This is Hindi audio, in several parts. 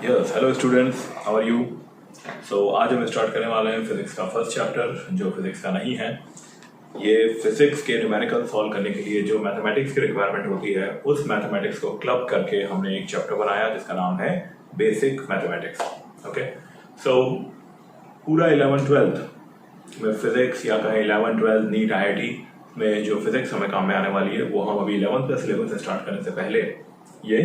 Yes hello students, how are you. So आज हम स्टार्ट करने वाले हैं फिजिक्स का फर्स्ट चैप्टर, जो फिजिक्स का नहीं है। ये फिजिक्स के न्यूमेरिकल सॉल्व करने के लिए जो मैथमेटिक्स की रिक्वायरमेंट होती है, उस मैथमेटिक्स को क्लब करके हमने एक चैप्टर बनाया जिसका नाम है बेसिक मैथमेटिक्स। ओके, सो पूरा 11th-12th में फिजिक्स या कहें 11th-12th नीट IIT में जो फिजिक्स हमें काम में आने वाली है, वो हम अभी 11th सिलेबस से स्टार्ट करने से पहले ये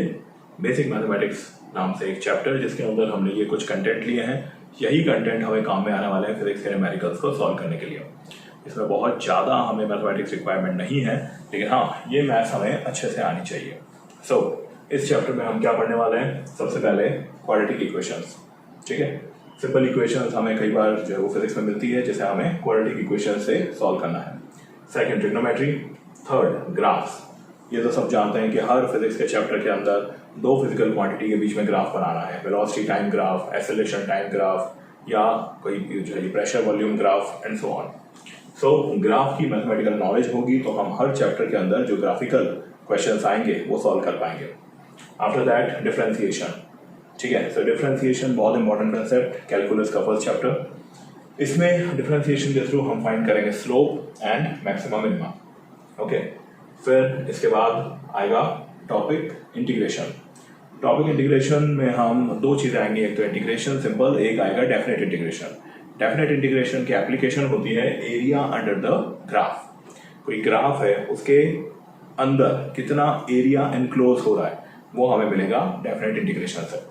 बेसिक मैथमेटिक्स नाम से एक चैप्टर, जिसके अंदर हमने ये कुछ कंटेंट लिए हैं, यही कंटेंट हमें काम में आने वाले हैं फिजिक्स के न्यूमेरिकल्स को सॉल्व करने के लिए। इसमें बहुत ज़्यादा हमें मैथमेटिक्स रिक्वायरमेंट नहीं है, लेकिन हाँ, ये मैथ्स हमें अच्छे से आनी चाहिए। सो इस चैप्टर में हम क्या पढ़ने वाले हैं? सबसे पहले क्वाड्रेटिक इक्वेशंस। ठीक है, सिंपल इक्वेशंस हमें कई बार जो है वो फिजिक्स में मिलती है, जिसे हमें क्वाड्रेटिक इक्वेशन से सॉल्व करना है। Second trigonometry, third graphs. ये तो सब जानते हैं कि हर फिजिक्स के चैप्टर के अंदर दो फिजिकल क्वांटिटी के बीच में ग्राफ बनाना है, velocity time graph, acceleration time graph, या कोई जो है pressure volume graph and so on. So graph की मैथमेटिकल नॉलेज होगी तो हम हर चैप्टर के अंदर जो ग्राफिकल क्वेश्चंस आएंगे वो सॉल्व कर पाएंगे। After that differentiation. ठीक है, सो डिफरेंशिएशन बहुत इंपॉर्टेंट कंसेप्ट, कैलकुलस का फर्स्ट चैप्टर। इसमें डिफरेंशिएशन के थ्रू हम फाइंड करेंगे slope and maximum minimum. Okay, फिर इसके बाद आएगा टॉपिक इंटीग्रेशन। टॉपिक इंटीग्रेशन में हम दो चीज़ें आएंगी, एक तो इंटीग्रेशन सिंपल, एक आएगा डेफिनेट इंटीग्रेशन। डेफिनेट इंटीग्रेशन की एप्लीकेशन होती है एरिया अंडर द ग्राफ। कोई ग्राफ है, उसके अंदर कितना एरिया एनक्लोज हो रहा है, वो हमें मिलेगा डेफिनेट इंटीग्रेशन से।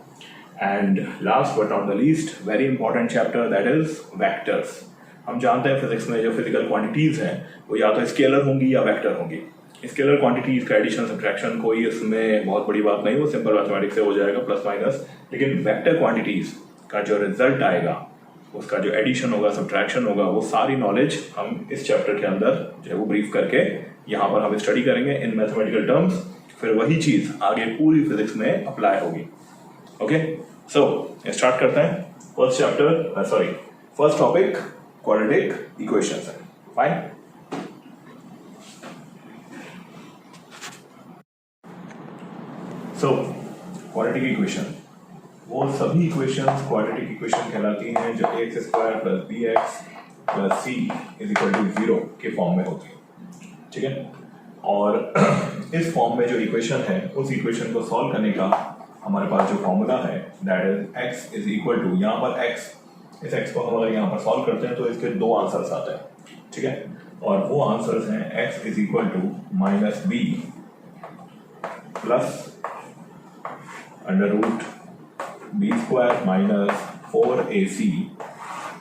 And last but not the least, very important chapter, that is vectors. हम जानते हैं फिजिक्स में जो फिजिकल क्वांटिटीज हैं वो या तो स्केलर होंगी या वेक्टर होंगी। स्केलर क्वांटिटीज का एडिशन सब्ट्रैक्शन कोई इसमें बहुत बड़ी बात नहीं, वो सिंपल मैथमेटिक्स से हो जाएगा, प्लस माइनस। लेकिन वेक्टर क्वांटिटीज का जो रिजल्ट आएगा, उसका जो एडिशन होगा, सब्ट्रैक्शन होगा, वो सारी नॉलेज हम इस चैप्टर के अंदर जो है वो ब्रीफ करके यहाँ पर हम स्टडी करेंगे इन मैथमेटिकल टर्म्स। फिर वही चीज आगे पूरी फिजिक्स में अप्लाई होगी। ओके, सो स्टार्ट करते हैं first chapter, sorry first topic quadratic equations है। फाइन, सो क्वाड्रेटिक इक्वेशन, वो सभी इक्वेशंस क्वाड्रेटिक इक्वेशन कहलाती हैं जो ax square plus bx plus c is equal to 0 के फॉर्म में होती है। ठीक है, और इस फॉर्म में जो इक्वेशन है, उस इक्वेशन को सॉल्व करने का हमारे पास जो फॉर्मूला है, that is x is equal to, यहाँ पर x, इस x को हम अगर यहाँ पर सॉल्व करते हैं तो इसके दो आंसर्स आते हैं। ठीक है, और वो आंसर्स हैं x is equal to minus b plus under root b square minus 4ac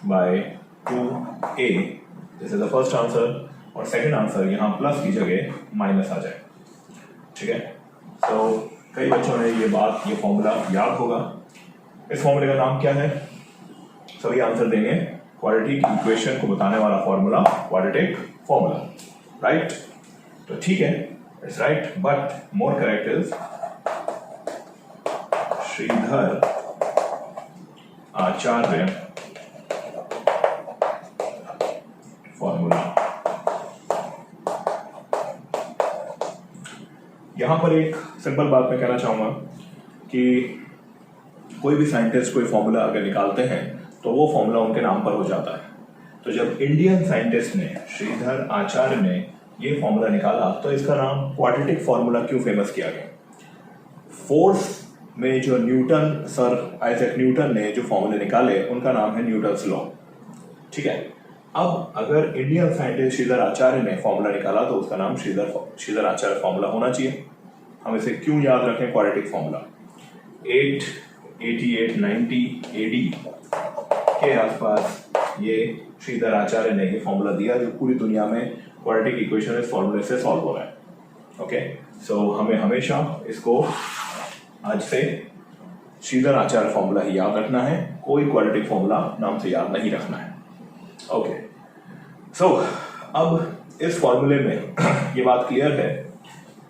by 2a। This is the first answer, और सेकंड आंसर यहाँ प्लस की जगह माइनस आ जाए। ठीक है, तो कई बच्चों ने ये फॉर्मूला याद होगा। इस फॉर्मूले का नाम क्या है? सभी आंसर देंगे क्वाड्रेटिक इक्वेशन को बताने वाला फॉर्मूला, क्वाड्रेटिक फॉर्मूला, राइट? तो ठीक है, it's right, but more correct is Shridhar Acharya formula. यहां पर एक सिंपल बात मैं कहना चाहूंगा कि कोई भी साइंटिस्ट कोई फॉर्मूला अगर निकालते हैं तो वो फॉर्मूला उनके नाम पर हो जाता है। तो जब इंडियन साइंटिस्ट ने, श्रीधर आचार्य ने ये फॉर्मूला निकाला, तो इसका नाम क्वाड्रेटिक फॉर्मूला क्यों फेमस किया गया? फोर्स में जो न्यूटन, सर आइजैक न्यूटन ने जो फॉर्मूले निकाले, उनका नाम है न्यूटन्स लॉ। ठीक है, अब अगर इंडियन साइंटिस्ट श्रीधर आचार्य ने फॉर्मूला निकाला तो उसका नाम श्रीधर आचार्य फॉर्मूला होना चाहिए। हम इसे क्यों याद रखें? क्वाड्रेटिक फॉर्मूला 888-90 AD के आसपास ये श्रीधर आचार्य ने ये फॉर्मूला दिया, जो पूरी दुनिया में क्वाड्रेटिक इक्वेशन इस फॉर्मूले से सॉल्व हो रहा है। ओके, सो हमें हमेशा इसको आज से श्रीधर आचार्य फॉर्मूला ही याद रखना है, कोई क्वाड्रेटिक फॉर्मूला नाम से याद नहीं रखना है। ओके, सो अब इस फॉर्मूले में ये बात क्लियर है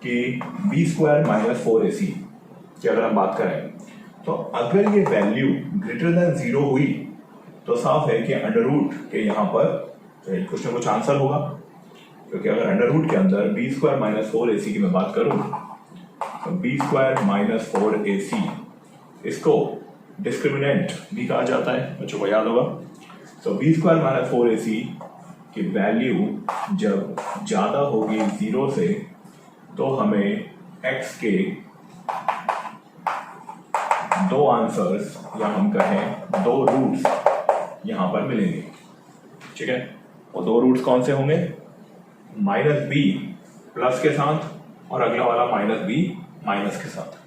कि बी स्क्वायर माइनस 4ac की अगर हम बात करें, तो अगर ये वैल्यू ग्रेटर देन 0 हुई तो साफ है कि अंडर रूट के यहाँ पर कुछ ना कुछ आंसर होगा, क्योंकि अगर अंडर रूट के अंदर बी स्क्वायर माइनस 4ac की मैं बात करूं, तो बी स्क्वायर माइनस 4ac, इसको डिस्क्रिमिनेंट भी कहा जाता है, बच्चों को याद होगा। तो बी स्क्वायर माइनस 4ac की वैल्यू जब ज़्यादा होगी 0 से तो हमें x के दो आंसर्स या हम कहें दो रूट्स यहाँ पर मिलेंगे। ठीक है, वो दो रूट्स कौन से होंगे? माइनस बी प्लस के साथ और अगला वाला माइनस बी माइनस के साथ,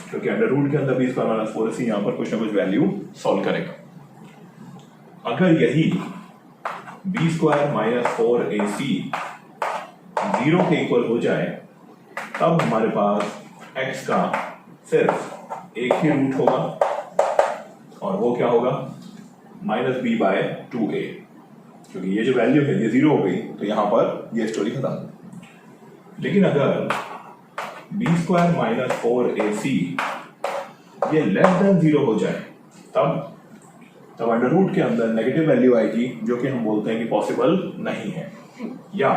क्योंकि अंडर रूट के अंदर बी स्क्वायर माइनस 4ac यहाँ पर कुछ ना कुछ वैल्यू सॉल्व करेगा। अगर यही बी स्क्वायर माइनस 4ac 0 के इक्वल हो जाए तब हमारे पास x का सिर्फ एक ही रूट होगा और वो क्या होगा? माइनस बी बाय 2a, क्योंकि ये जो वैल्यू है ये 0 हो गई तो यहाँ पर ये स्टोरी खत्म। लेकिन अगर बी स्क्वायर माइनस 4ac ये लेस देन 0 हो जाए तब अंडर रूट के अंदर नेगेटिव वैल्यू आएगी, जो कि हम बोलते हैं कि पॉसिबल नहीं है, या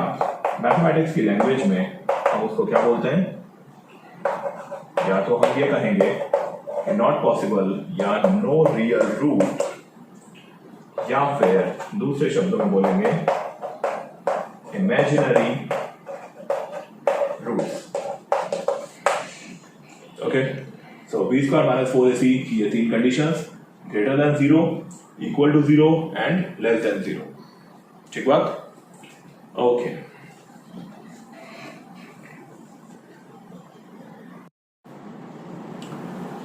मैथमेटिक्स की लैंग्वेज में हम उसको क्या बोलते हैं? या तो हम ये कहेंगे कि नॉट पॉसिबल या नो रियल रूट, या फिर दूसरे शब्दों में बोलेंगे imaginary roots. Okay, so b square minus 4ac की ये तीन conditions, greater than 0, equal to 0 and less than 0। ठीक बात? ओके,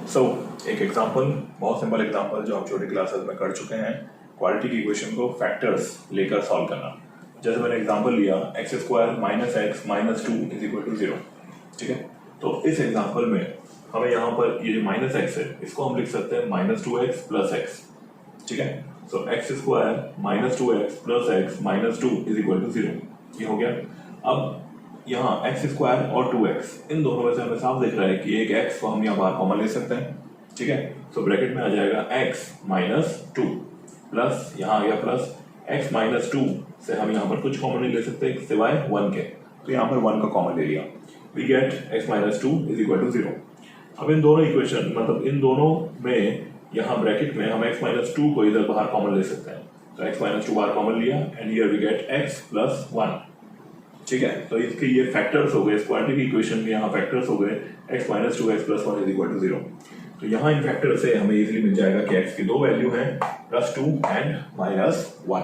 सो एक एग्जांपल, बहुत सिंपल एग्जांपल जो हम छोटी क्लासेस में कर चुके हैं, क्वालिटी की इक्वेशन को फैक्टर्स लेकर सॉल्व करना। जैसे मैंने एग्जांपल लिया x square minus x minus 2 is equal to 0। ठीक है, तो इस एग्जांपल में हमें यहाँ पर ये जो माइनस एक्स है इसको हम लिख सकते हैं माइनस 2x प्लस एक्स। ठीक है, so x square minus 2x plus x minus 2 is equal to 0, ये हो गया। अब यहाँ एक्स स्क्वायर और 2x इन दोनों में से हमें साफ दिख रहा है कि एक x को हम यहाँ बाहर कॉमन ले सकते हैं। ठीक है, सो ब्रैकेट में आ जाएगा x माइनस 2 प्लस यहाँ आ गया प्लस x माइनस 2 से हम यहाँ पर कुछ कॉमन नहीं ले सकते सिवाय 1 के, तो यहाँ पर 1 का कॉमन ले लिया, we get x minus 2 is equal to 0। अब इन दोनों इक्वेशन मतलब इन दोनों में यहाँ ब्रैकेट में हम x माइनस 2 को इधर बाहर कॉमन ले सकते हैं, तो x माइनस 2 बाहर कॉमन लिया and here we get x plus 1। ठीक है, तो इसके ये फैक्टर्स हो गए, इस क्वांटिटी की इक्वेशन में यहाँ फैक्टर्स हो गए x minus 2 x plus 1 is equal to 0। तो यहाँ इन फैक्टर से हमें इजीली मिल जाएगा कि x की दो वैल्यू हैं प्लस 2 एंड माइनस 1।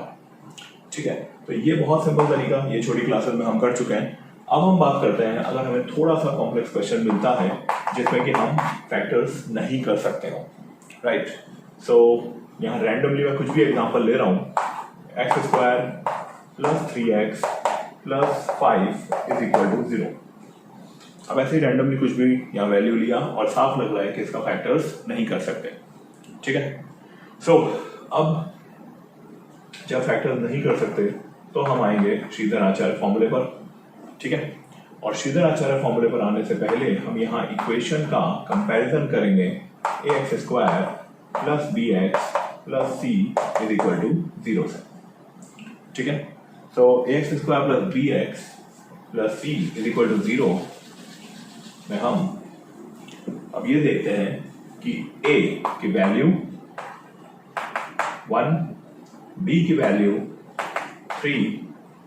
ठीक है, तो ये बहुत सिंपल तरीका ये छोटी क्लासेस में हम कर चुके हैं। अब हम बात करते हैं अगर हमें थोड़ा सा कॉम्प्लेक्स क्वेश्चन मिलता है जिसमें कि हम फैक्टर्स नहीं कर सकते हो, राइट। सो यहाँ रैंडमली मैं कुछ भी एग्जांपल ले रहा हूँ, x square plus 3x plus 5 is equal to 0। अब ऐसे ही रैंडमली कुछ भी यहाँ वैल्यू लिया और साफ लग रहा है कि इसका फैक्टर्स नहीं कर सकते। ठीक है, सो अब जब फैक्टर्स नहीं कर सकते तो हम आएंगे श्रीधर आचार्य फॉर्मूले पर। ठीक है, और श्रीधर आचार्य फॉर्मूले पर आने से पहले हम यहाँ इक्वेशन का कंपैरिजन करेंगे ax square plus bx plus c is equal to 0 से। ठीक है, so ax square plus bx plus c is equal to 0 में हम अब ये देखते हैं कि a की वैल्यू 1, b की वैल्यू 3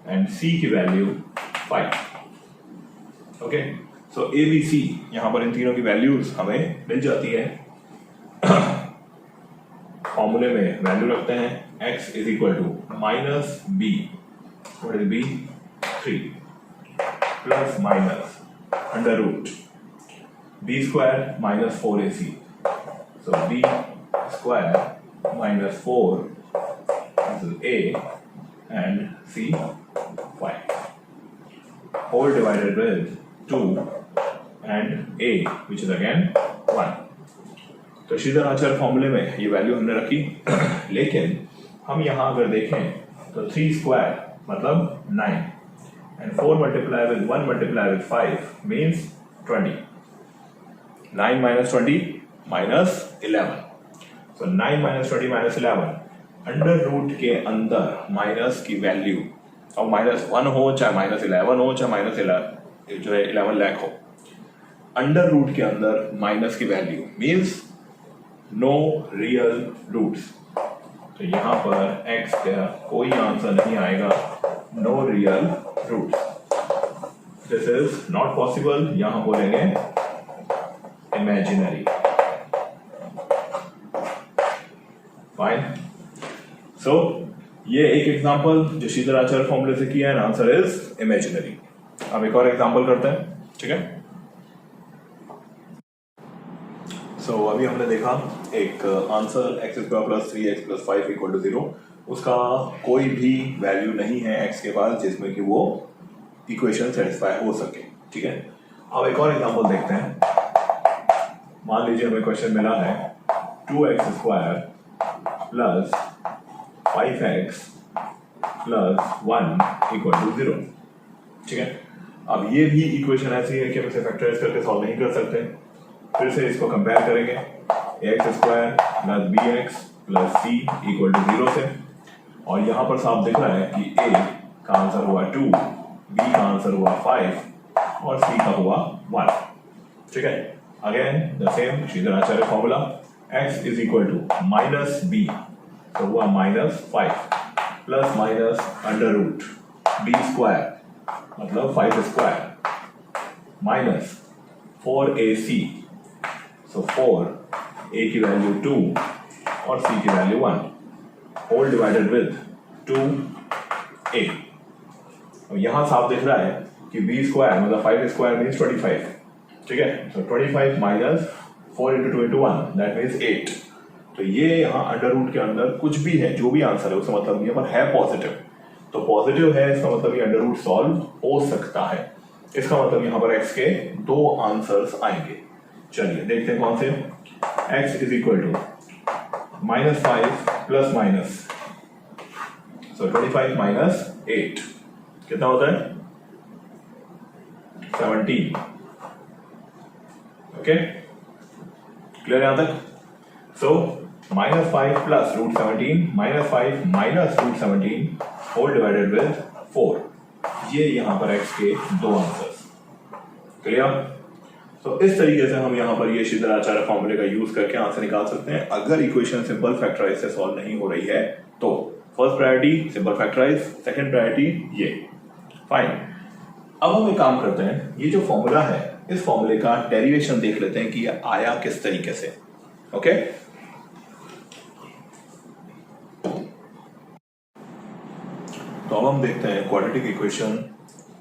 एंड c की value 5। Okay, so a b c यहाँ पर इन तीनों की वैल्यूज हमें मिल जाती है। फॉर्मूले में वैल्यू रखते हैं x is equal to minus b, what is b 3 plus minus under root b square minus 4ac, so b square minus 4 a and c 5 whole divided with 2 and a which is again 1। तो श्रीधर आचार्य फॉर्मूले में ये वैल्यू हमने रखी लेकिन हम यहाँ अगर देखें तो 3 स्क्वायर मतलब 9 and 4 multiplied with 1 multiplied with 5 means 20। 9 minus 20 minus 11, so 9 minus 20 minus 11 under root के अंदर माइनस की वैल्यू और माइनस 1 हो चाहे माइनस 11 हो चाहे माइनस 11 लाख हो, अंडर रूट के अंदर माइनस की value means no real roots, तो यहाँ पर x का कोई आंसर नहीं आएगा, no real roots, this is not possible, यहाँ बोलेंगे इमेजिनरी। फाइन, सो ये एक एग्जांपल जो श्रीधर आचार्य फॉर्मूले से किया है, आंसर इज इमेजिनरी। अब एक और एग्जांपल करते हैं, ठीक है। सो अभी हमने देखा एक answer x square plus 3x plus 5 equal to 0, उसका कोई भी वैल्यू नहीं है x के पास जिसमें कि वो इक्वेशन सेटिस्फाई हो सके, ठीक है। अब एक और एग्जांपल देखते हैं। मान लीजिए हमें क्वेश्चन मिला है 2x square plus 5x plus 1 equal to 0, ठीक है। अब ये भी इक्वेशन ऐसी है कि हम इसे फैक्टराइज करके सॉल्व नहीं कर सकते। फिर से इसको कंपेयर करेंगे x square plus b x plus c equal to 0 से, और यहाँ पर साफ दिख रहा है कि ए का आंसर हुआ 2, बी का आंसर हुआ 5 और सी का हुआ 1, ठीक है। Again the same Shridhar Acharya formula, x is equal to minus b, तो हुआ -5 plus minus under root b square मतलब 5 square minus 4ac, so 4 a की वैल्यू 2 और c की value 1 whole divided with 2a। अब यहां साफ दिख रहा है कि b स्क्वायर मतलब 5 स्क्वायर मीन्स 25, ठीक है। तो 25 minus 4 into 2 into 1 that means 8। तो ये यहाँ अंडर रूट के अंदर कुछ भी है, जो भी आंसर है उसका मतलब यहाँ पर है पॉजिटिव, तो पॉजिटिव है इसका मतलब ये अंडर रूट सॉल्व हो सकता है। इसका मतलब यहाँ पर x के 2 आंसर्स आएंगे। चलिए देखते हैं कौन से। x is equal to -5 plus minus, so 25 माइनस 8 कितना होता है 17, ओके क्लियर यहां तक। So -5 plus root 17 -5 minus root 17 whole divided with 4, ये यहां पर x के 2 आंसर्स, क्लियर। तो इस तरीके से हम यहाँ पर ये श्रीधर आचार्य फॉर्मूले का यूज करके आंसर निकाल सकते हैं अगर इक्वेशन सिंपल फैक्टराइज से सॉल्व नहीं हो रही है तो। First priority simple factorise, second priority ये, फाइन। अब हम एक काम करते हैं, ये जो फॉर्मूला है इस फॉर्मूले का डेरिवेशन देख लेते हैं कि ये आया किस तरीके से, ओके। तो अब हम देखते हैं क्वाड्रेटिक इक्वेशन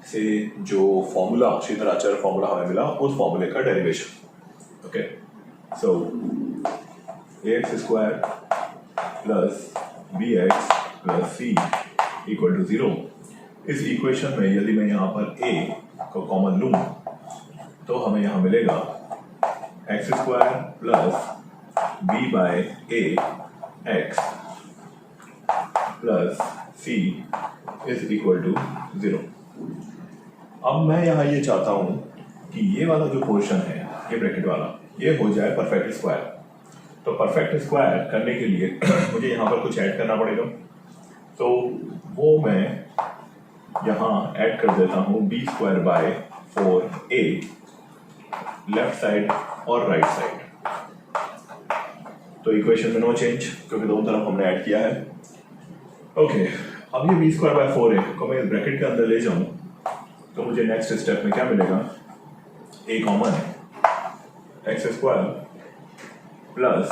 से जो फॉर्मूला श्रीधर आचार्य फॉर्मूला हमें मिला उस फॉर्मूले का derivation, okay. So ax square plus bx plus c equal to 0, इस इक्वेशन में यदि मैं यहाँ पर a को कॉमन लूं तो हमें यहाँ मिलेगा x square plus b by a x plus c is equal to 0। अब मैं यहाँ ये चाहता हूं कि ये वाला जो पोर्शन है ये ब्रैकेट वाला ये हो जाए परफेक्ट स्क्वायर। तो परफेक्ट स्क्वायर करने के लिए मुझे यहाँ पर कुछ ऐड करना पड़ेगा, तो वो मैं यहाँ ऐड कर देता हूँ b square by 4a left side और राइट साइड। तो इक्वेशन में नो चेंज क्योंकि दोनों तरफ हमने ऐड किया है, ओके। अब ये b स्क्वायर बाय 4a को मैं इस ब्रैकेट के अंदर ले जाऊं तो मुझे नेक्स्ट स्टेप में क्या मिलेगा, a कॉमन है, x square plus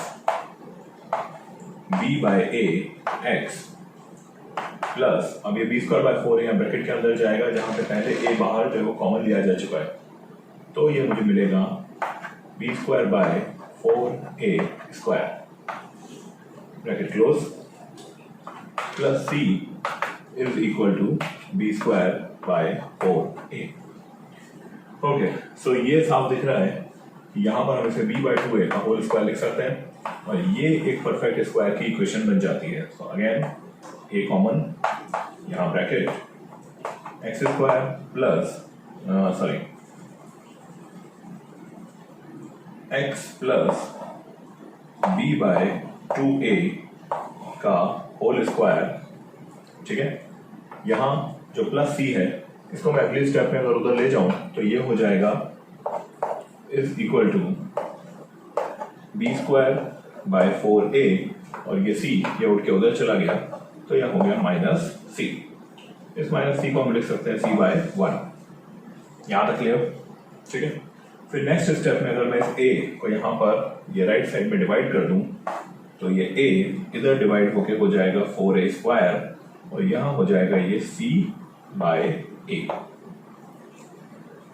b by a x plus, अब ये b स्क्वायर बाय 4 यहाँ ब्रैकेट के अंदर जाएगा जहां पे पहले a बाहर जो है वो कॉमन लिया जा चुका है, तो ये मुझे मिलेगा b square by 4a square bracket close plus c is equal to b square by 4a, okay. So ये साफ दिख रहा है, यहाँ पर हम इसे b बाय 2a का होल स्क्वायर लिख सकते हैं और ये एक परफेक्ट स्क्वायर की इक्वेशन बन जाती है। सो अगेन a कॉमन, यहाँ bracket x square plus x plus b by 2a का होल स्क्वायर, ठीक है। यहाँ जो प्लस c है इसको मैं अगले स्टेप में अगर उधर ले जाऊं तो ये हो जाएगा is equal to b square by 4a और ये c ये उठ के उधर चला गया तो यह हो गया माइनस c। इस माइनस c को हम लिख सकते हैं c बाय 1। यहाँ तक क्लियर? ठीक है। फिर नेक्स्ट स्टेप में अगर मैं इस a को यहाँ पर ये राइट साइड में डिवाइड कर दूं तो ये a इधर डिवाइड होके हो जाएगा 4a स्क्वायर और यहाँ हो जाएगा ये c बाय a।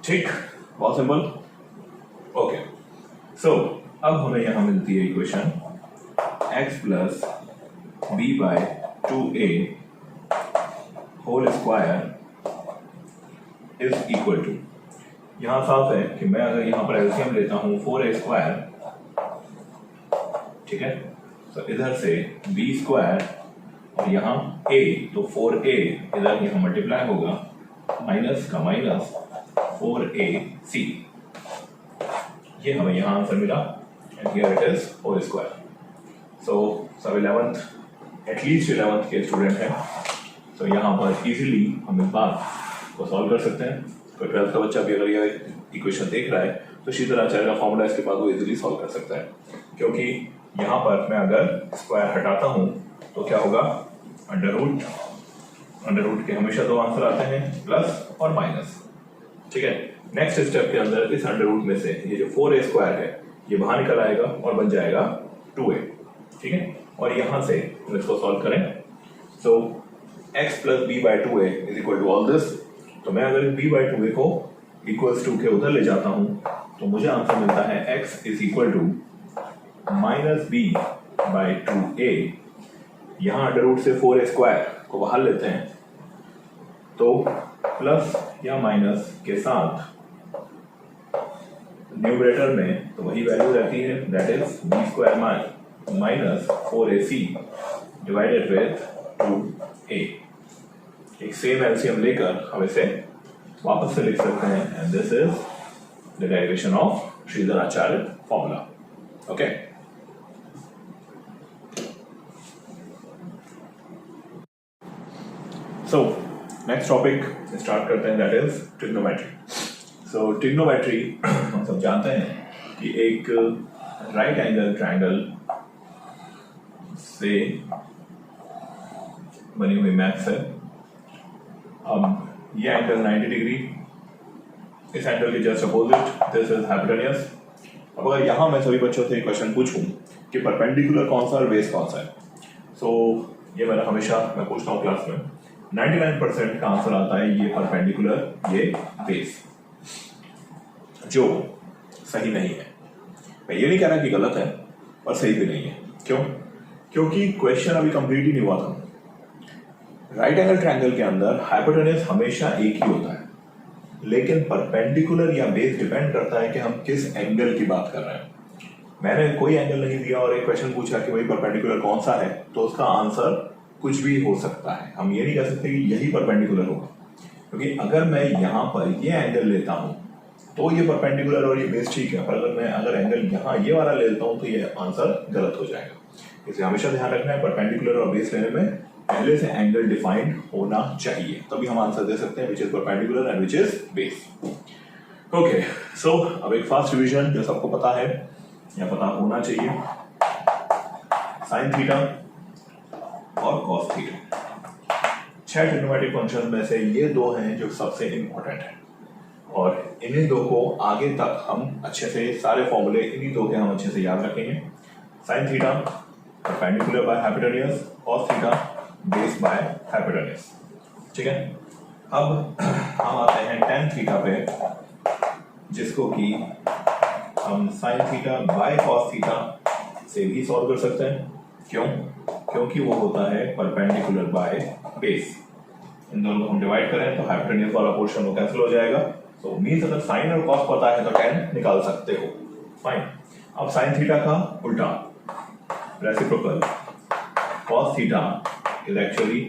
ठीक, बहुत सिंपल। ओके, सो अब हमें यहाँ मिलती है equation x plus b by 2a whole square is equal to, यहाँ साफ है कि मैं अगर यहाँ पर एलसीएम लेता हूँ 4a स्क्वायर, ठीक है, तो इधर से b स्क्वायर और यहाँ a, तो 4a इधर यहाँ मल्टीप्लाई होगा, माइनस का माइनस 4ac, ये हमें यहाँ आंसर मिला and here it is whole square. So सब 11th एटलीस्ट 11th के स्टूडेंट हैं, तो यहाँ पर इजीली हम इस बात को सॉल्व कर सकते हैं। कोई 12th का बच्चा भी अगर ये इक्वेशन देख रहा है तो शीतलाचार्य का फॉर्मूला इसके बाद वो इजीली सॉल्व कर सकता है, क्योंकि यहाँ पर मैं अगर स्क्वायर हटाता हूँ तो क्या होगा, अंडर रूट के हमेशा दो आंसर आते हैं, प्लस और माइनस। ठीक है, नेक्स्ट स्टेप के अंदर इस अंडर रूट में से ये जो 4a स्क्वायर है ये बाहर निकल आएगा और बन जाएगा 2a। ठीक है, और यहाँ से हम इसको सॉल्व करें तो x plus b by 2a is equal to all this. तो मैं अगर b बाय 2a को इक्वल्स टू के उधर ले जाता हूँ तो मुझे आंसर मिलता है x is equal to minus b by 2a। यहाँ अंडर रूट से 4a स्क्वायर को बाहर लेते हैं तो प्लस या माइनस के साथ न्यूमरेटर में तो वही वैल्यू रहती है, that is b square minus 4ac divided with 2a। एक सेम एलसीएम लेकर हम इसे वापस से लिख सकते हैं and this is the derivation of Shridharacharya formula. Okay, so next topic start करते हैं, that is trigonometry. So trigonometry हम सब जानते हैं कि एक राइट एंगल ट्रायंगल से बनी हुई मैथ्स है। अब ये एंगल 90 डिग्री, इस एंगल के just opposite this is hypotenuse. अब अगर यहाँ मैं सभी बच्चों से एक क्वेश्चन पूछूं कि परपेंडिकुलर कौन सा और बेस कौन सा है, सो ये मैंने हमेशा मैं पूछता हूँ क्लास में, 99% का आंसर आता है ये परपेंडिकुलर, ये बेस, जो सही नहीं है। मैं ये नहीं कह रहा कि गलत है और सही भी नहीं है। क्यों? क्योंकि क्वेश्चन अभी कंप्लीट ही नहीं हुआ था। राइट एंगल ट्रायंगल के अंदर हाइपोटेन्यूस हमेशा एक ही होता है, लेकिन परपेंडिकुलर या बेस डिपेंड करता है कि हम किस एंगल की बात कर रहे हैं। मैंने कोई एंगल नहीं दिया और एक क्वेश्चन पूछा कि भाई परपेंडिकुलर कौन सा है, तो उसका आंसर कुछ भी हो सकता है। हम ये नहीं कह सकते कि यही परपेंडिकुलर होगा, क्योंकि अगर मैं यहाँ पर ये एंगल लेता हूँ तो ये परपेंडिकुलर और ये बेस ठीक है, पर अगर एंगल यहाँ ये वाला ले लेता हूँ तो ये आंसर गलत हो जाएगा। इसे हमेशा ध्यान रखना है, परपेंडिकुलर और बेस लेने में पहले से एंगल डिफाइंड होना चाहिए, तभी हम आंसर दे सकते हैं which is perpendicular and which is base. Okay, so अब एक फास्ट रिवीजन जो सबको पता है या पता होना चाहिए, साइन थीटा और कॉस थीटा, 6 ट्रिग्नोमेट्रिक फंक्शन में से ये दो हैं जो सबसे इंपॉर्टेंट है, और इन्हीं दो को आगे तक हम अच्छे से सारे फॉर्मूले इन्हीं दो के हम अच्छे से याद रखेंगे। Sine theta perpendicular by hypotenuse, cos theta base by hypotenuse. ठीक है, अब हम आते हैं टेन थीटा पे, जिसको कि हम sine theta by cos theta से भी सॉल्व कर सकते हैं। क्यों? क्योंकि वो होता है परपेंडिकुलर बाय बेस। इन दोनों को हम डिवाइड करें तो हाइपोटेन्यूस वाला पोर्शन वो कैंसिल हो जाएगा। तो मीन्स अगर साइन और कॉस पता है तो टेन निकाल सकते हो। फाइन। अब साइन थीटा का उल्टा reciprocal cos theta is actually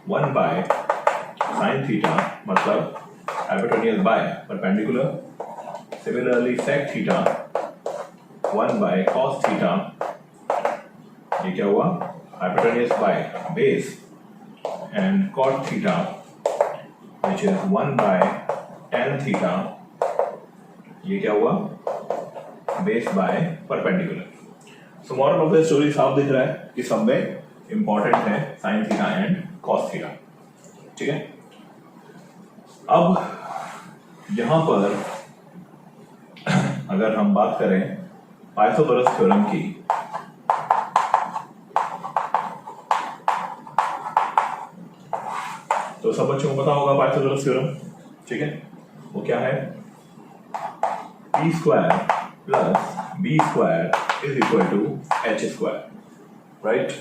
1 by sine theta, मतलब hypotenuse by perpendicular. Similarly sec theta 1 by cos theta, ये क्या हुआ, hypotenuse by base, and cot theta which is 1 by tan theta, ये क्या हुआ, base by perpendicular. So moral of the story साफ दिख रहा है कि सब में इंपॉर्टेंट है sine theta and cos theta. ठीक है, अब यहां पर अगर हम बात करें पाइथागोरस थ्योरम की, तो सब बच्चों को पता होगा पाइथागोरस थ्योरम। ठीक है, वो क्या है, p square plus b square is equal to h square, right.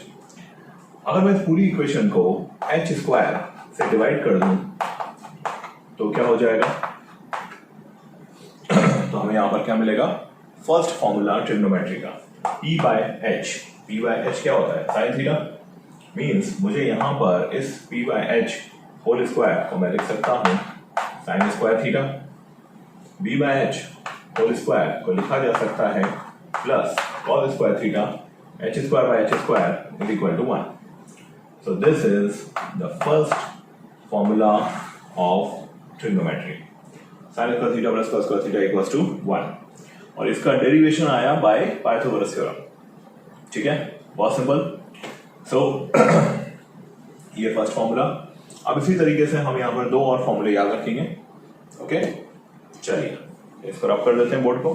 अगर मैं इस पूरी इक्वेशन को h स्क्वायर से डिवाइड कर दूं तो क्या हो जाएगा, तो हमें यहां पर क्या मिलेगा, फर्स्ट फॉर्मूला ट्रिग्नोमेट्री का p बाय h क्या होता है, साइन थीटा। मीन्स मुझे यहां पर इस p by h whole square को मैं लिख सकता हूं sine square theta, b by h whole square को लिखा जा सकता है plus cos square theta, h square by h square is equal to 1। So this is the first formula of trigonometry, sine square theta plus cos square theta equals to 1, और इसका डेरिवेशन आया बाय पाइथागोरस थ्योरम। ठीक है, बहुत सिंपल। सो ये फर्स्ट फॉर्मूला। अब इसी तरीके से हम यहाँ पर दो और फॉर्मूले याद रखेंगे। ओके, चलिए इसको रब कर देते हैं बोर्ड को।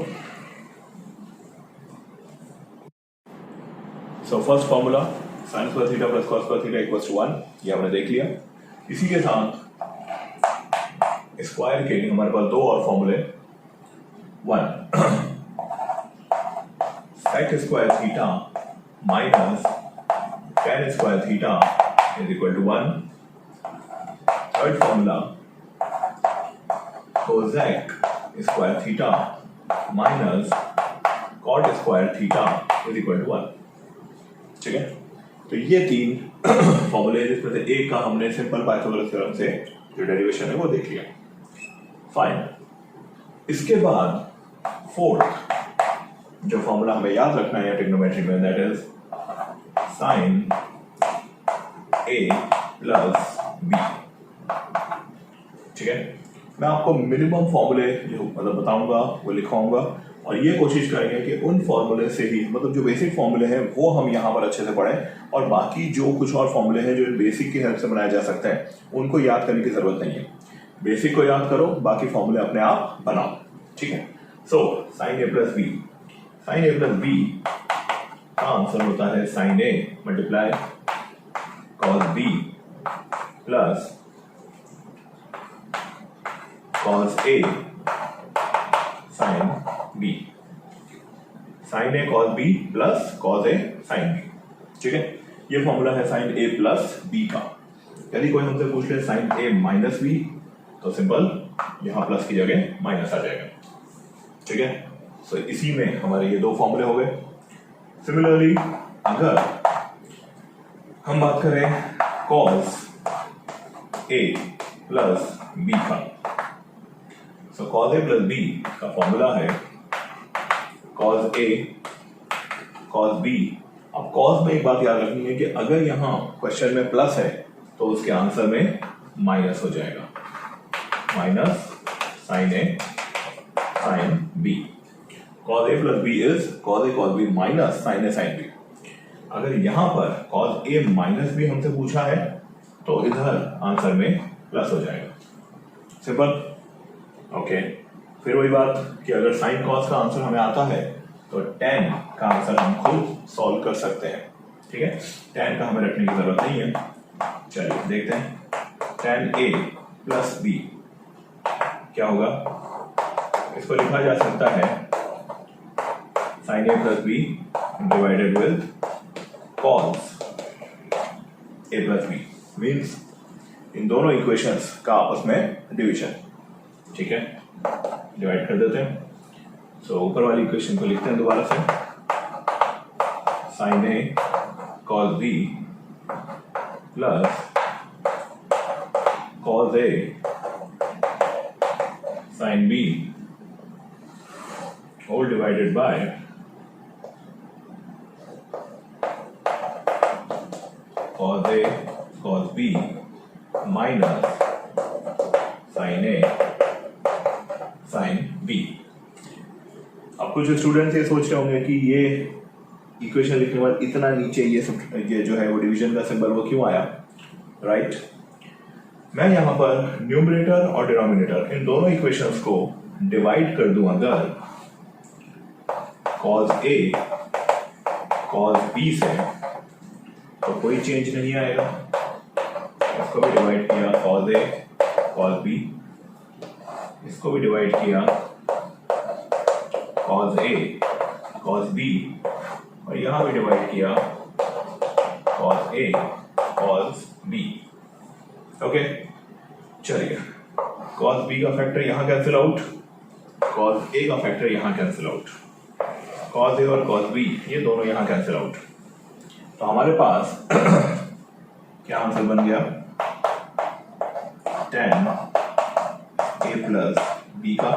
So first formula sine square theta plus cos square theta equals to 1, ये हमने देख लिया। इसी के साथ स्क्वायर के लिए हमारे पास दो और फॉर्मूले, 1 sec square theta minus tan square theta is equal to 1। Third formula cosec square theta minus cot square theta is equal to 1। ठीक है, तो ये तीन फॉर्मूले, जिसमें से एक का हमने सिंपल पाइथागोरस थ्योरम से जो डेरिवेशन है वो देख लिया। फाइन, इसके बाद फोर्थ जो फॉर्मूला हमें याद रखना है ट्रिग्नोमेट्री में, that is sine A plus B. ठीक है, मैं आपको मिनिमम फॉर्मूले जो मतलब बताऊंगा वो लिखवाऊंगा, और ये कोशिश करेंगे कि उन फॉर्मूले से ही, मतलब जो बेसिक फॉर्मूले हैं वो हम यहाँ पर अच्छे से पढ़ें, और बाकी जो कुछ और फॉर्मूले हैं जो बेसिक की हेल्प से बनाया जा सकता है उनको याद करने की जरूरत नहीं है। बेसिक को याद करो, बाकी फॉर्मूले अपने आप बनाओ। ठीक है, so sine A plus B, sine A plus B का आंसर होता है sine A multiply cos B plus cos A sine B, sine A cos B plus cos A sine B. ठीक है, ये फॉर्मूला है साइन ए प्लस बी का। यदि कोई हमसे पूछ ले साइन ए माइनस बी, तो सिंपल यहां प्लस की जगह माइनस आ जाएगा। ठीक है, सो इसी में हमारे ये दो फॉर्मूले हो गए। सिमिलरली अगर हम बात करें कॉस ए प्लस बी का, so cos A plus B का फॉर्मूला है कॉस ए कॉस बी। अब कॉस में एक बात याद रखनी है कि अगर यहाँ क्वेश्चन में प्लस है तो उसके आंसर में माइनस हो जाएगा, minus sine A sine B. Cos A plus B is cos A cos B minus sine A sine B. अगर यहां पर कॉस ए माइनस बी हमसे पूछा है तो इधर आंसर में प्लस हो जाएगा, सिंपल। ओके, फिर वही बात कि अगर साइन कॉस का आंसर हमें आता है तो टेन का आंसर हम खुद सॉल्व कर सकते हैं। ठीक है, टेन का हमें रखने की जरूरत नहीं है। चलिए देखते हैं, टेन ए प्लस बी क्या होगा, इसको लिखा जा सकता है sine A plus B divided with cos A plus B, means इन दोनों इक्वेशंस का आपस में डिवीजन। ठीक है, डिवाइड कर देते हैं। सो ऊपर वाली इक्वेशन को लिखते हैं दोबारा से, sine A cos B plus cos A sine B whole divided by cos A cos B minus sine A sine B. अब कुछ स्टूडेंट्स ये सोच रहे होंगे कि ये इक्वेशन लिखने के बाद इतना नीचे ये जो है वो डिवीजन का सिंबल वो क्यों आया, राइट। मैं यहाँ पर न्यूमरेटर और डिनोमिनेटर इन दोनों इक्वेशंस को डिवाइड कर दूं अगर cos A cos B से, तो कोई चेंज नहीं आएगा। इसको भी डिवाइड किया cos A cos B, इसको भी डिवाइड किया cos A cos B, और यहां भी डिवाइड किया cos A cos B। Okay, चलिए cos B का फैक्टर यहां कैंसिल आउट, cos A का फैक्टर यहां कैंसिल आउट, cos A और cos B ये दोनों यहां कैंसिल आउट। तो हमारे पास क्या आंसर बन गया, tan A प्लस B का।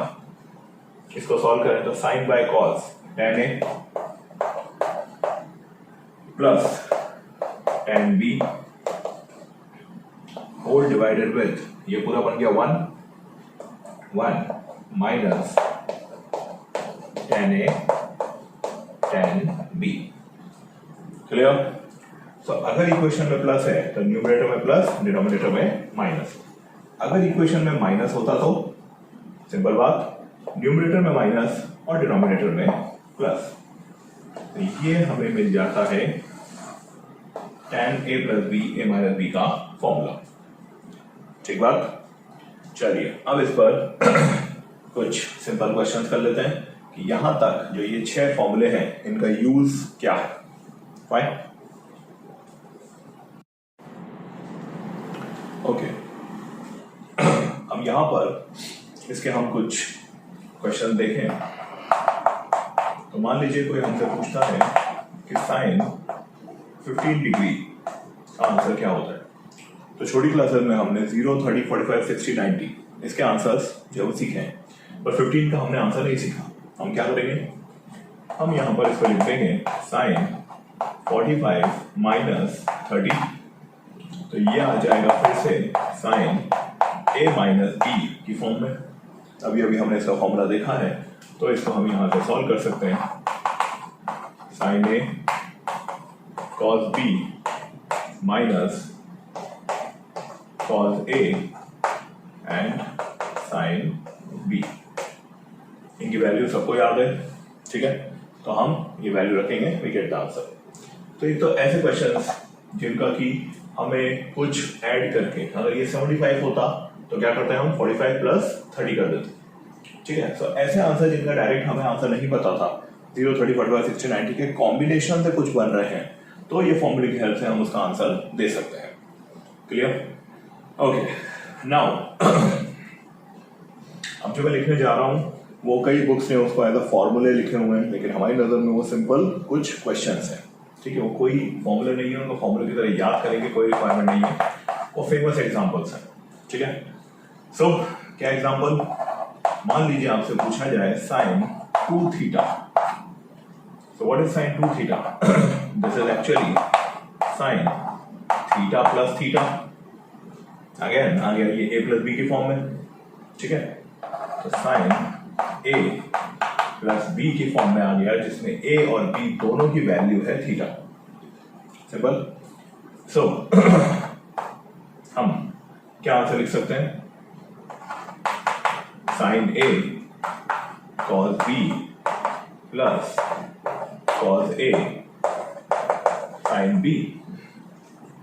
इसको सॉल्व करें तो sine by cos tan A plus tan B whole divided with, ये पूरा बन गया 1 minus tan A tan B। Clear. So अगर इक्वेशन में प्लस है तो न्यूमरेटर में प्लस, डिनोमिनेटर में माइनस। अगर इक्वेशन में माइनस होता तो सिंपल बात, न्यूमरेटर में माइनस और डिनोमिनेटर में प्लस, तो ये हमें मिल जाता है tan A plus B A minus B का फॉर्मूला। ठीक बात। चलिए अब इस पर कुछ सिंपल क्वेश्चंस कर लेते हैं कि यहां तक जो ये 6 फॉर्मूले हैं इनका यूज क्या है। Fine, okay. अब यहां पर इसके हम कुछ क्वेश्चन देखें तो मान लीजिए कोई हमसे पूछता है कि साइन 15 डिग्री का आंसर क्या होता है। तो छोटी क्लासेस में हमने 0, 30, 45, 60, 90 इसके आंसर्स जो सीखे हैं, पर 15 का हमने आंसर नहीं सीखा। हम क्या करेंगे, हम यहां पर इसको लिख देंगे साइन 45 माइनस 30, तो ये आ जाएगा फिर से साइन A माइनस B की फॉर्म में। अभी हमने इसका फॉर्मूला देखा है तो इसको हम यहां से सॉल्व कर सकते हैं। Sine A cos B minus cos A and sine B, इनकी वैल्यू सबको याद है, ठीक है। तो हम ये वैल्यू रखेंगे, वी गेट द आंसर। तो ये तो ऐसे क्वेश्चंस जिनका कि हमें कुछ ऐड करके, अगर ये 75 होता तो क्या करते हैं हम 45 प्लस 30 कर देते, ठीक है। तो ऐसे आंसर जिनका डायरेक्ट हमें आंसर नहीं पता था, 0, 30, 45, 60, 90 के कॉम्बिनेशन से कुछ बन रहे हैं, तो ये फॉर्मूले की हेल्प से हम उसका आंसर दे सकते हैं। Clear, okay. नाउ अब जो मैं लिखने जा रहा हूं वो कई बुक्स ने उसको एज अ फॉर्मूले लिखे हुए हैं, लेकिन हमारी नजर में वो सिंपल कुछ क्वेश्चंस हैं, ठीक है। वो कोई फॉर्मूले नहीं है, उनको फॉर्मूले की तरह याद करेंगे कोई रिक्वायरमेंट नहीं है, वो फेमस एग्जांपल्स हैं, ठीक है। सो क्या एग्जांपल, मान लीजिए आपसे पूछा जाए sine 2 theta. So what is sine 2 theta? This is actually sine theta plus theta. Again आ गया ये A प्लस B की फॉर्म में, ठीक है। तो साइन A प्लस B की फॉर्म में आ गया, जिसमें A और B दोनों की वैल्यू है थीटा। सिंपल। सो हम क्या आंसर लिख सकते हैं, sine A cos B plus cos A sine B,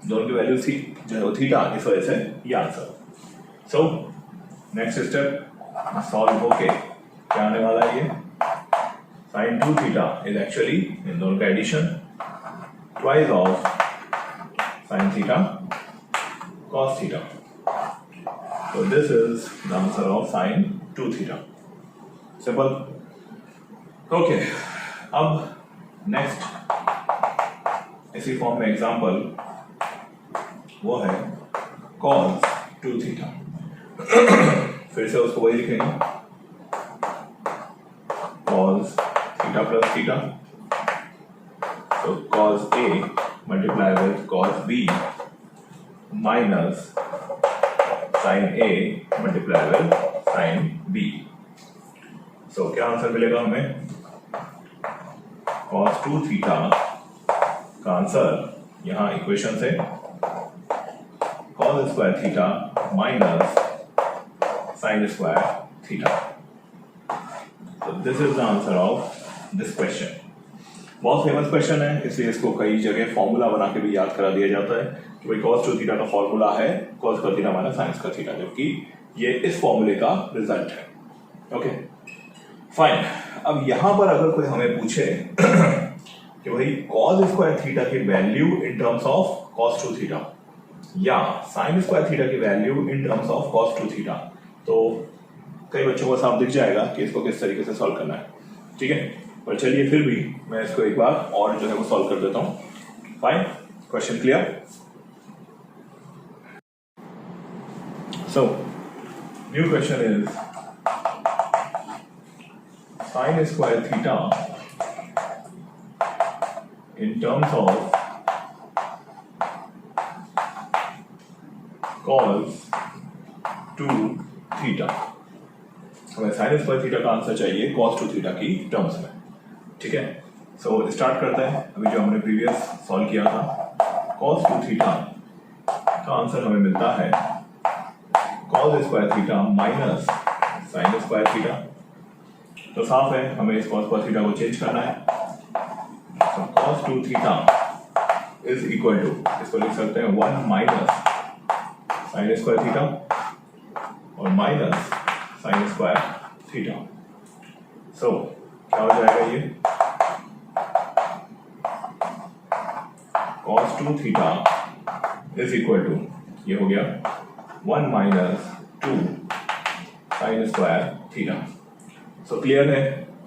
दोनों की वैल्यू थी जो है वो थीटा, इस वजह से ये answer. So next step solve होके क्या आने वाला है, ये साइन 2 थीटा इज एक्चुअली इन दोनों का addition, twice of sine theta cos theta. So this is the answer of sin 2 theta. Simple. Okay. अब नेक्स्ट इसी फॉर्म में एग्जांपल वो है cos 2 थीटा। फिर से उसको वही लिखेंगे, cos थीटा प्लस थीटा, तो cos A multiply with cos B minus sin A multiply with sin B। So क्या आंसर मिलेगा हमें, cos 2 थीटा का आंसर यहाँ इक्वेशन से cos square theta minus sin square theta. तो this is the answer of this question. बहुत फेमस क्वेश्चन है, इसलिए इसको कई जगह फॉर्मूला बना के भी याद करा दिया जाता है कि भाई cos टू थीटा का फॉर्मूला है cos square theta minus sin square theta, जबकि ये इस फॉर्मूले का रिजल्ट है। Okay fine. अब यहां पर अगर कोई हमें पूछे कि भाई cos स्क्वायर थीटा की वैल्यू in terms of cos two theta या sin स्क्वायर थीटा की वैल्यू in terms of cos two theta, तो कई बच्चों को साफ दिख जाएगा कि इसको किस तरीके से सॉल्व करना है। ठीक है, पर चलिए फिर भी मैं इसको एक बार और जो है वो सॉल्व कर देता हूं। Fine, question clear? So new question is sin square theta in terms of cos 2 theta. हमें sin स्क्वायर थीटा का आंसर चाहिए cos 2 थीटा की टर्म्स में। ठीक है, सो स्टार्ट करते हैं। अभी जो हमने प्रीवियस सॉल्व किया था cos 2 थीटा का आंसर हमें मिलता है cos square theta minus sin square theta. तो साफ है, हमें इस cos स्क्वायर थीटा को चेंज करना है। So cos 2 theta is equal to, इसको लिख सकते हैं 1 माइनस sin स्क्वायर थीटा और माइनस sin स्क्वायर थीटा। सो क्या हो जाएगा ये cos 2 theta is equal to, ये हो गया 1 माइनस 2 sin square theta. So clear है,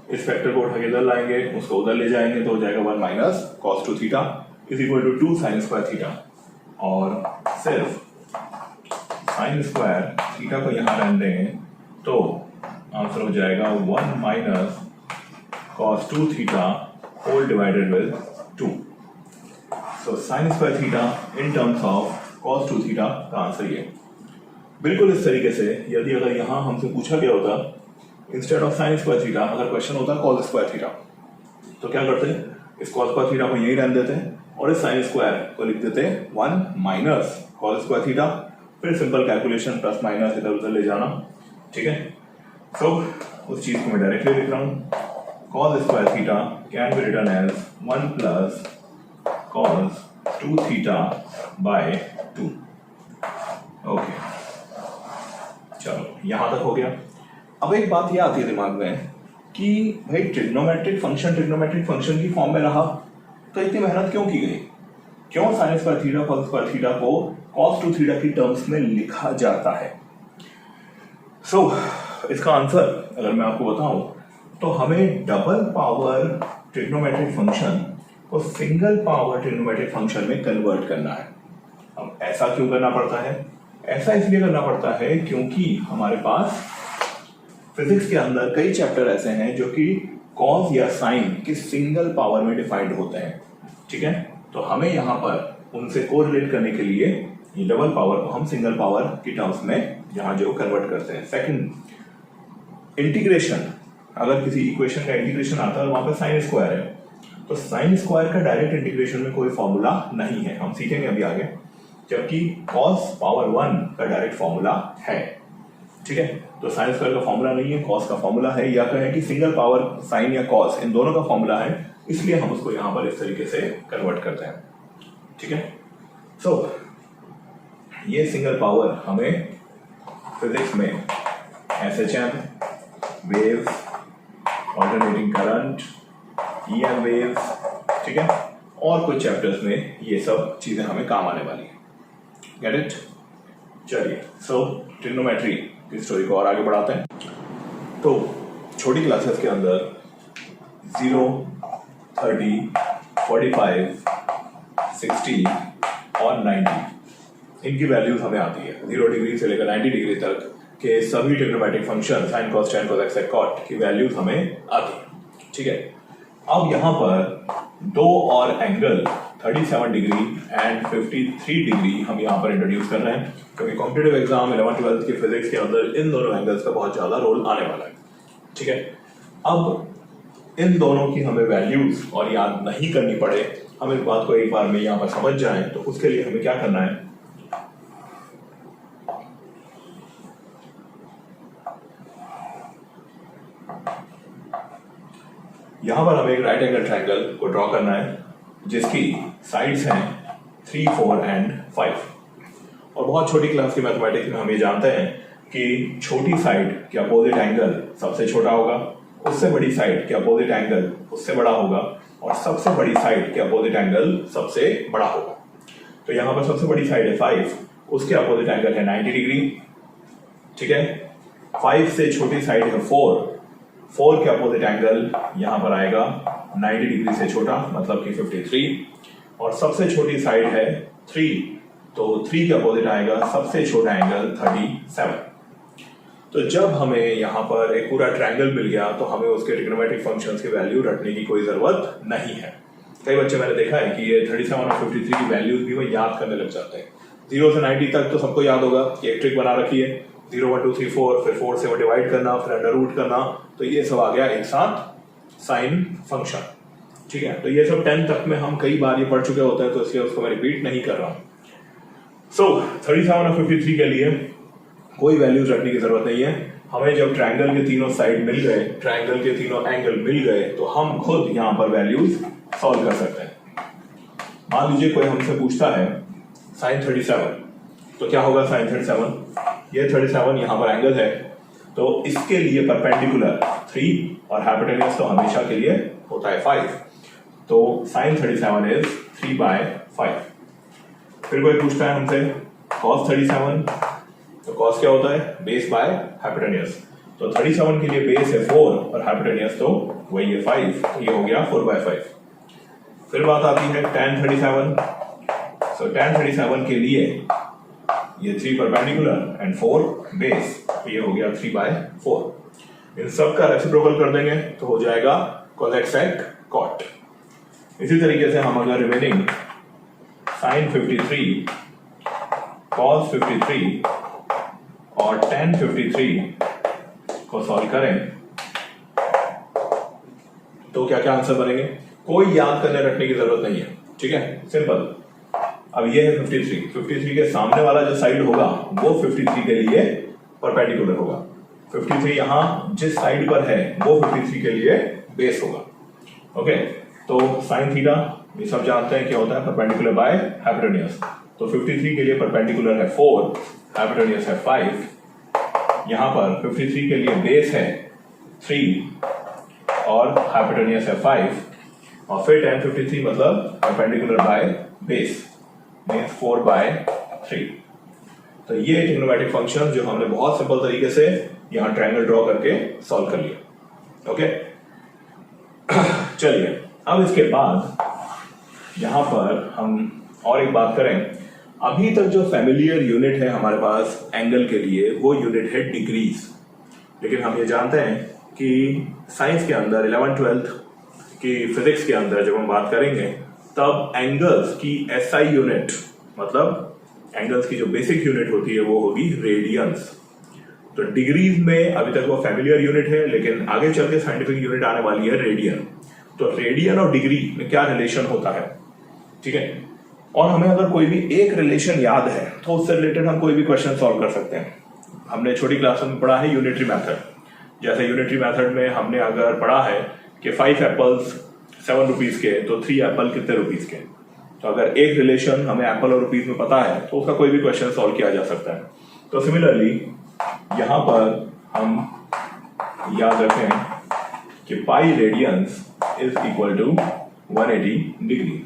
इस फैक्टर को उठा के इधर लाएंगे, उसको उधर ले जाएंगे तो हो जाएगा 1 minus cos 2 theta is equal to 2 sin square theta, और सिर्फ sin स्क्वायर थीटा को यहाँ रहने देंगे तो आंसर हो जाएगा 1 minus cos 2 theta whole divided with 2। So sin square theta in terms of cos 2 theta का आंसर ये। बिल्कुल इस तरीके से यदि अगर यहाँ हमसे पूछा गया होता instead of sin square theta, अगर क्वेश्चन होता cos स्क्वायर थीटा, तो क्या करते हैं, इस cos स्क्वायर थीटा को यही रहने देते हैं और इस sin स्क्वायर को लिख देते हैं 1 माइनस cos स्क्वायर थीटा, फिर सिंपल कैलकुलेशन प्लस माइनस इधर उधर ले जाना। ठीक है, सो उस चीज को मैं डायरेक्टली लिख रहा हूँ cos square theta can be written as 1 plus cos 2 theta by 2। Okay, चलो यहां तक हो गया। अब एक बात ये आती है दिमाग में कि भाई ट्रिग्नोमेट्रिक फंक्शन की फॉर्म में रहा तो इतनी मेहनत क्यों की गई, क्यों sin square theta cos square theta को cos 2 थीटा की टर्म्स में लिखा जाता है। सो इसका आंसर अगर मैं आपको बताऊं तो हमें डबल पावर ट्रिग्नोमेट्रिक फंक्शन को सिंगल पावर ट्रिग्नोमेट्रिक फंक्शन में कन्वर्ट करना है। अब ऐसा क्यों करना पड़ता है? ऐसा इसलिए करना पड़ता है क्योंकि हमारे पास फिजिक्स के अंदर कई चैप्टर ऐसे हैं जो कि कॉस या साइन की सिंगल पावर में डिफाइंड होते हैं। ठीक है, तो हमें यहाँ पर उनसे कोरिलेट करने के लिए ये डबल पावर को हम सिंगल पावर की टर्म्स में यहाँ जो कन्वर्ट करते हैं। सेकंड, इंटीग्रेशन, अगर किसी इक्वेशन का इंटीग्रेशन आता है वहां पर साइन स्क्वायर है, तो साइन स्क्वायर का डायरेक्ट इंटीग्रेशन में कोई फॉर्मूला नहीं है, हम सीखेंगे अभी आगे, जबकि कॉस पावर 1 का डायरेक्ट फॉर्मूला है। ठीक है, तो साइन स्क्वायर का फॉर्मूला नहीं है, कॉस का फॉर्मूला है, या कहें कि सिंगल पावर साइन या कॉस इन दोनों का फॉर्मूला है, इसलिए हम उसको यहां पर इस तरीके से कन्वर्ट करते हैं। ठीक है, सो ये सिंगल पावर हमें फिजिक्स में SHM, waves, alternating current, EM waves, ठीक है, और कुछ चैप्टर्स में ये सब चीजें हमें काम आने वाली है। Get it? चलिए, सो ट्रिग्नोमेट्री की स्टोरी को और आगे बढ़ाते हैं। तो छोटी क्लासेस के अंदर 0, 30, 45, 60 और 90 इनकी वैल्यूज हमें आती है। 0 डिग्री से लेकर 90 डिग्री तक के सभी trigonometric function sine cos tan cosec cot की वैल्यूज हमें आती है। ठीक है, अब यहाँ पर दो और एंगल 37 डिग्री एंड 53 डिग्री हम यहाँ पर इंट्रोड्यूस कर रहे हैं, क्योंकि कॉम्पिटिटिव एग्जाम 11-12 की फिजिक्स के अंदर इन दोनों एंगल्स का बहुत ज्यादा रोल आने वाला है। ठीक है, अब इन दोनों की हमें वैल्यूज और याद नहीं करनी पड़े, हम इस बात को एक बार में यहाँ पर समझ जाएं, तो उसके लिए हमें क्या करना है, यहां पर हमें एक राइट एंगल ट्रायंगल को ड्रॉ करना है जिसकी साइड्स हैं 3, 4 एंड 5। और बहुत छोटी क्लास की मैथमेटिक्स में हम ये जानते हैं कि छोटी साइड के अपोजिट एंगल सबसे छोटा होगा, उससे बड़ी साइड के अपोजिट एंगल उससे बड़ा होगा, और सबसे बड़ी साइड के अपोजिट एंगल सबसे बड़ा होगा। तो यहाँ पर सबसे बड़ी साइड है 5, उसके अपोजिट एंगल है 90 डिग्री, ठीक है। 5 से छोटी साइड है 4 के अपोजिट एंगल यहाँ पर आएगा 90 डिग्री से छोटा, मतलब कि 53, और सबसे छोटी साइड है 3, तो 3 के अपोजिट आएगा सबसे छोटा एंगल 37। तो जब हमें यहाँ पर एक पूरा ट्रायंगल मिल गया तो हमें उसके ट्रिग्नोमेट्रिक फंक्शंस की वैल्यू रटने की कोई जरूरत नहीं है। कई बच्चे मैंने देखा है कि ये 37 और 53 की वैल्यूज भी वो याद करने लग जाते हैं। 0 से 90 तक तो सबको याद होगा कि एक ट्रिक बना रखी है, 0, 1, 2, 3, 4, फिर 4 से वो डिवाइड करना, फिर अंडर रूट करना, तो ये सब आ गया एक साथ साइन फंक्शन, ठीक है। तो ये सब 10 तक में हम कई बार ये पढ़ चुके होते हैं, तो इसलिए उसको मैं रिपीट नहीं कर रहा हूँ। सो 37 और 53 के लिए कोई वैल्यूज रखने की जरूरत नहीं है। हमें जब ट्रायंगल के तीनों साइड मिल गए, ट्रायंगल के तीनों एंगल मिल गए, तो हम खुद यहाँ पर वैल्यूज सॉल्व कर सकते हैं। मान लीजिए कोई हमसे पूछता है sin 37, तो क्या होगा sin 37? ये 37 यहाँ पर एंगल है, तो इसके लिए परपेंडिकुलर 3 और हाइपोटेन्यूज तो हमेशा के लिए होता है 5, तो sin 37 इज 3/5। फिर कोई पूछता है हमसे cos 37, तो cos क्या होता है? बेस बाय हाइपोटेन्यूज, तो 37 के लिए बेस है 4 और हाइपोटेन्यूज तो वही है 5, तो ये हो गया 4/5। फिर बात आती है tan 37, so tan 37 के लिए ये 3 परपेंडिकुलर एंड 4 बेस, तो ये हो गया 3/4। इन सब का रेसिप्रोकल कर देंगे तो हो जाएगा cosec sec cot। इसी तरीके से हम अगर रिमेनिंग sin 53, cos 53 और tan 53 को सॉल्व करें तो क्या क्या आंसर बनेंगे? कोई याद करने रखने की जरूरत नहीं है, ठीक है, सिंपल। अब ये है 53 के सामने वाला जो साइड होगा वो 53 के लिए परपेंडिकुलर होगा। 53 यहां जिस साइड पर है वो 53 के लिए बेस होगा, ओके। तो साइन थीटा ये सब जानते हैं क्या होता है, परपेंडिकुलर बाय हाइपोटेन्यूज। तो 53 के लिए परपेंडिकुलर है 4, हाइपोटेन्यूज है 5। यहां पर 53 के लिए बेस है 3 और हाइपोटेन्यूज है 5, और फिर tan 53 मतलब परपेंडिकुलर बाय बेस मींस 4/3। तो ये ट्रिग्नोमेट्रिक फंक्शन जो हमने बहुत सिंपल तरीके से यहां ट्रायंगल ड्रॉ करके सॉल्व कर लिया, ओके। चलिए अब इसके बाद यहां पर हम और एक बात करें। अभी तक जो फैमिलियर यूनिट है हमारे पास एंगल के लिए वो यूनिट है डिग्रीज, लेकिन हम ये जानते हैं कि साइंस के अंदर 11th 12th की फिजिक्स के अंदर जब हम बात करेंगे तब एंगल्स की एसआई यूनिट, मतलब एंगल्स की जो बेसिक यूनिट होती है वो होगी रेडियंस। तो डिग्रीज में अभी तक वो फैमिलियर यूनिट है, लेकिन आगे चल के साइंटिफिक यूनिट आने वाली है रेडियन। तो रेडियन और डिग्री में क्या रिलेशन होता है, ठीक है, और हमें अगर कोई भी एक रिलेशन याद है तो उससे रिलेटेड हम कोई भी क्वेश्चन सॉल्व कर सकते हैं। हमने छोटी क्लास में पढ़ा है यूनिटरी मेथड। जैसे यूनिटरी मेथड में हमने अगर पढ़ा है कि 5 एप्पल्स 7 रुपीज के, तो 3 एप्पल कितने रुपीज के। तो अगर एक रिलेशन हमें एप्पल और रुपीज में पता है तो उसका कोई भी क्वेश्चन सॉल्व किया जा सकता है। तो सिमिलरली यहां पर हम याद रखें कि pi radians is equal to 180 degree.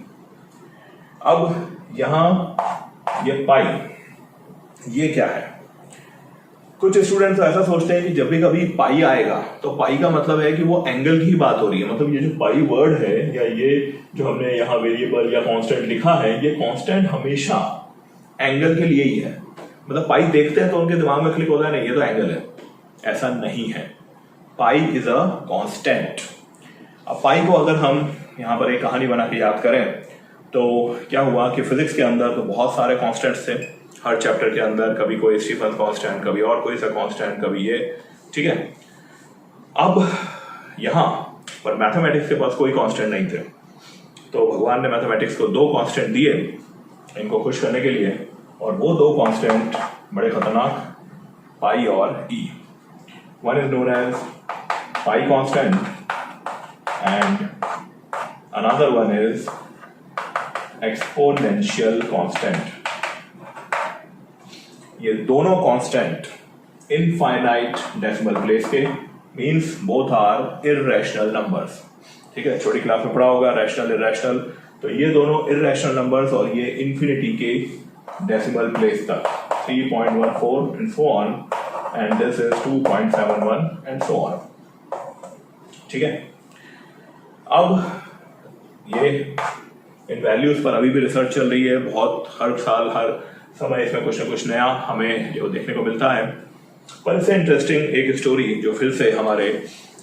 अब यहां ये पाई ये क्या है? कुछ स्टूडेंट्स ऐसा सोचते हैं कि जब भी कभी पाई आएगा तो पाई का मतलब है कि वो एंगल की ही बात हो रही है। मतलब ये जो पाई वर्ड है या ये जो हमने यहाँ वेरिएबल या कांस्टेंट लिखा है, ये कांस्टेंट हमेशा एंगल के लिए ही है। मतलब पाई देखते हैं तो उनके दिमाग में क्लिक होता है नहीं ये तो एंगल है, ऐसा नहीं है। Pi is a constant. अब पाई को अगर हम यहाँ पर एक कहानी बना के याद करें तो क्या हुआ कि फिजिक्स के अंदर तो बहुत सारे कांस्टेंट्स थे हर चैप्टर के अंदर, कभी कोई स्टीफन कांस्टेंट, कभी और कोई सा कांस्टेंट, कभी ये, ठीक है। अब यहां पर मैथमेटिक्स के पास कोई कांस्टेंट नहीं थे। तो भगवान ने मैथमेटिक्स को 2 कांस्टेंट दिए इनको खुश करने के लिए, और वो 2 कांस्टेंट बड़े खतरनाक, पाई और e. One is known as pi constant and another one is exponential constant. ये दोनों कांस्टेंट इनफाइनाइट डेसिमल प्लेस के, means both are irrational numbers. ठीक है, छोटी क्लास में पढ़ा होगा रैशनल इर्रेशनल, तो ये दोनों इर्रेशनल नंबर्स और ये इंफिनिटी के डेसिमल प्लेस तक 3.14 and so on, and this is 2.71 and so on. ठीक है, अब ये इन वैल्यूज पर अभी भी रिसर्च चल रही है, बहुत हर साल हर समय इसमें कुछ ना कुछ नया हमें जो देखने को मिलता है। पर इससे इंटरेस्टिंग एक स्टोरी जो फिर से हमारे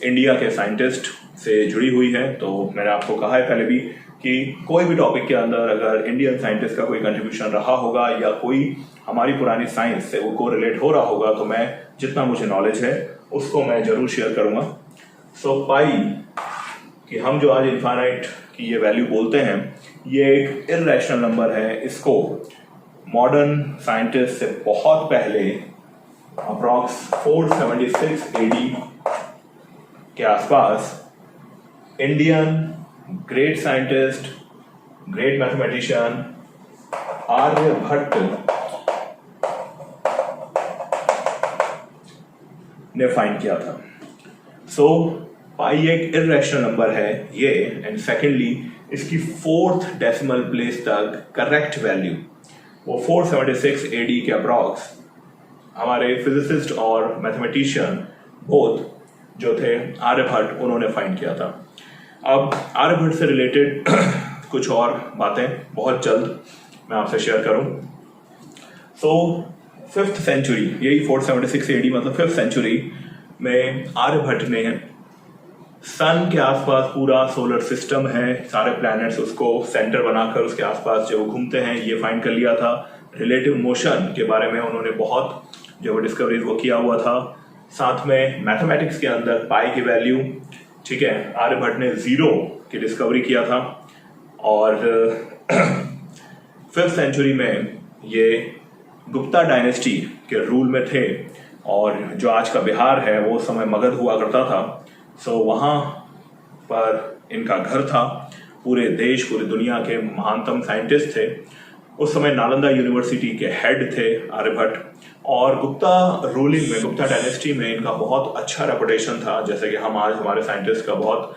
इंडिया के साइंटिस्ट से जुड़ी हुई है। तो मैंने आपको कहा है पहले भी कि कोई भी टॉपिक के अंदर अगर इंडियन साइंटिस्ट का कोई कंट्रीब्यूशन रहा होगा या कोई हमारी पुरानी साइंस से वो को रिलेट हो रहा होगा, तो मैं जितना मुझे नॉलेज है उसको मैं जरूर शेयर करूंगा। सो पाई कि हम जो आज इनफाइनाइट की ये वैल्यू बोलते हैं, ये एक इर्रेशनल नंबर है। इसको मॉडर्न साइंटिस्ट से बहुत पहले अप्रॉक्स 476 AD के आसपास Indian great scientist, great mathematician Aryabhata ने फाइंड किया था। सो पाई एक इर्रेशनल नंबर है ये, एंड सेकेंडली इसकी 4th डेसिमल प्लेस तक करेक्ट वैल्यू वो 476 AD के अप्रॉक्स हमारे फिजिसिस्ट और मैथमेटिशियन बोथ जो थे आर्यभट्ट, उन्होंने फाइंड किया था। अब आर्यभट्ट से रिलेटेड कुछ और बातें बहुत जल्द मैं आपसे शेयर करूं। सो 5th सेंचुरी, यही 476 AD मतलब 5th सेंचुरी में आर्यभट्ट ने सन के आसपास पूरा सोलर सिस्टम है, सारे प्लैनेट्स उसको सेंटर बनाकर उसके आसपास जो घूमते हैं, ये फाइंड कर लिया था। रिलेटिव मोशन के बारे में उन्होंने बहुत जो डिस्कवरीज वो किया हुआ था। साथ में मैथमेटिक्स के अंदर पाई की वैल्यू, ठीक है, आर्यभट्ट ने 0 की डिस्कवरी किया था। और 5th सेंचुरी में ये गुप्ता डायनेस्टी के रूल में थे, और जो आज का बिहार है वो उस समय मगध हुआ करता था। सो वहाँ पर इनका घर था। पूरे देश, पूरी दुनिया के महानतम साइंटिस्ट थे। उस समय नालंदा यूनिवर्सिटी के हेड थे आर्यभट्ट, और गुप्ता रूलिंग में, गुप्ता डायनेस्टी में इनका बहुत अच्छा रेपुटेशन था। जैसे कि हम आज हमारे साइंटिस्ट का बहुत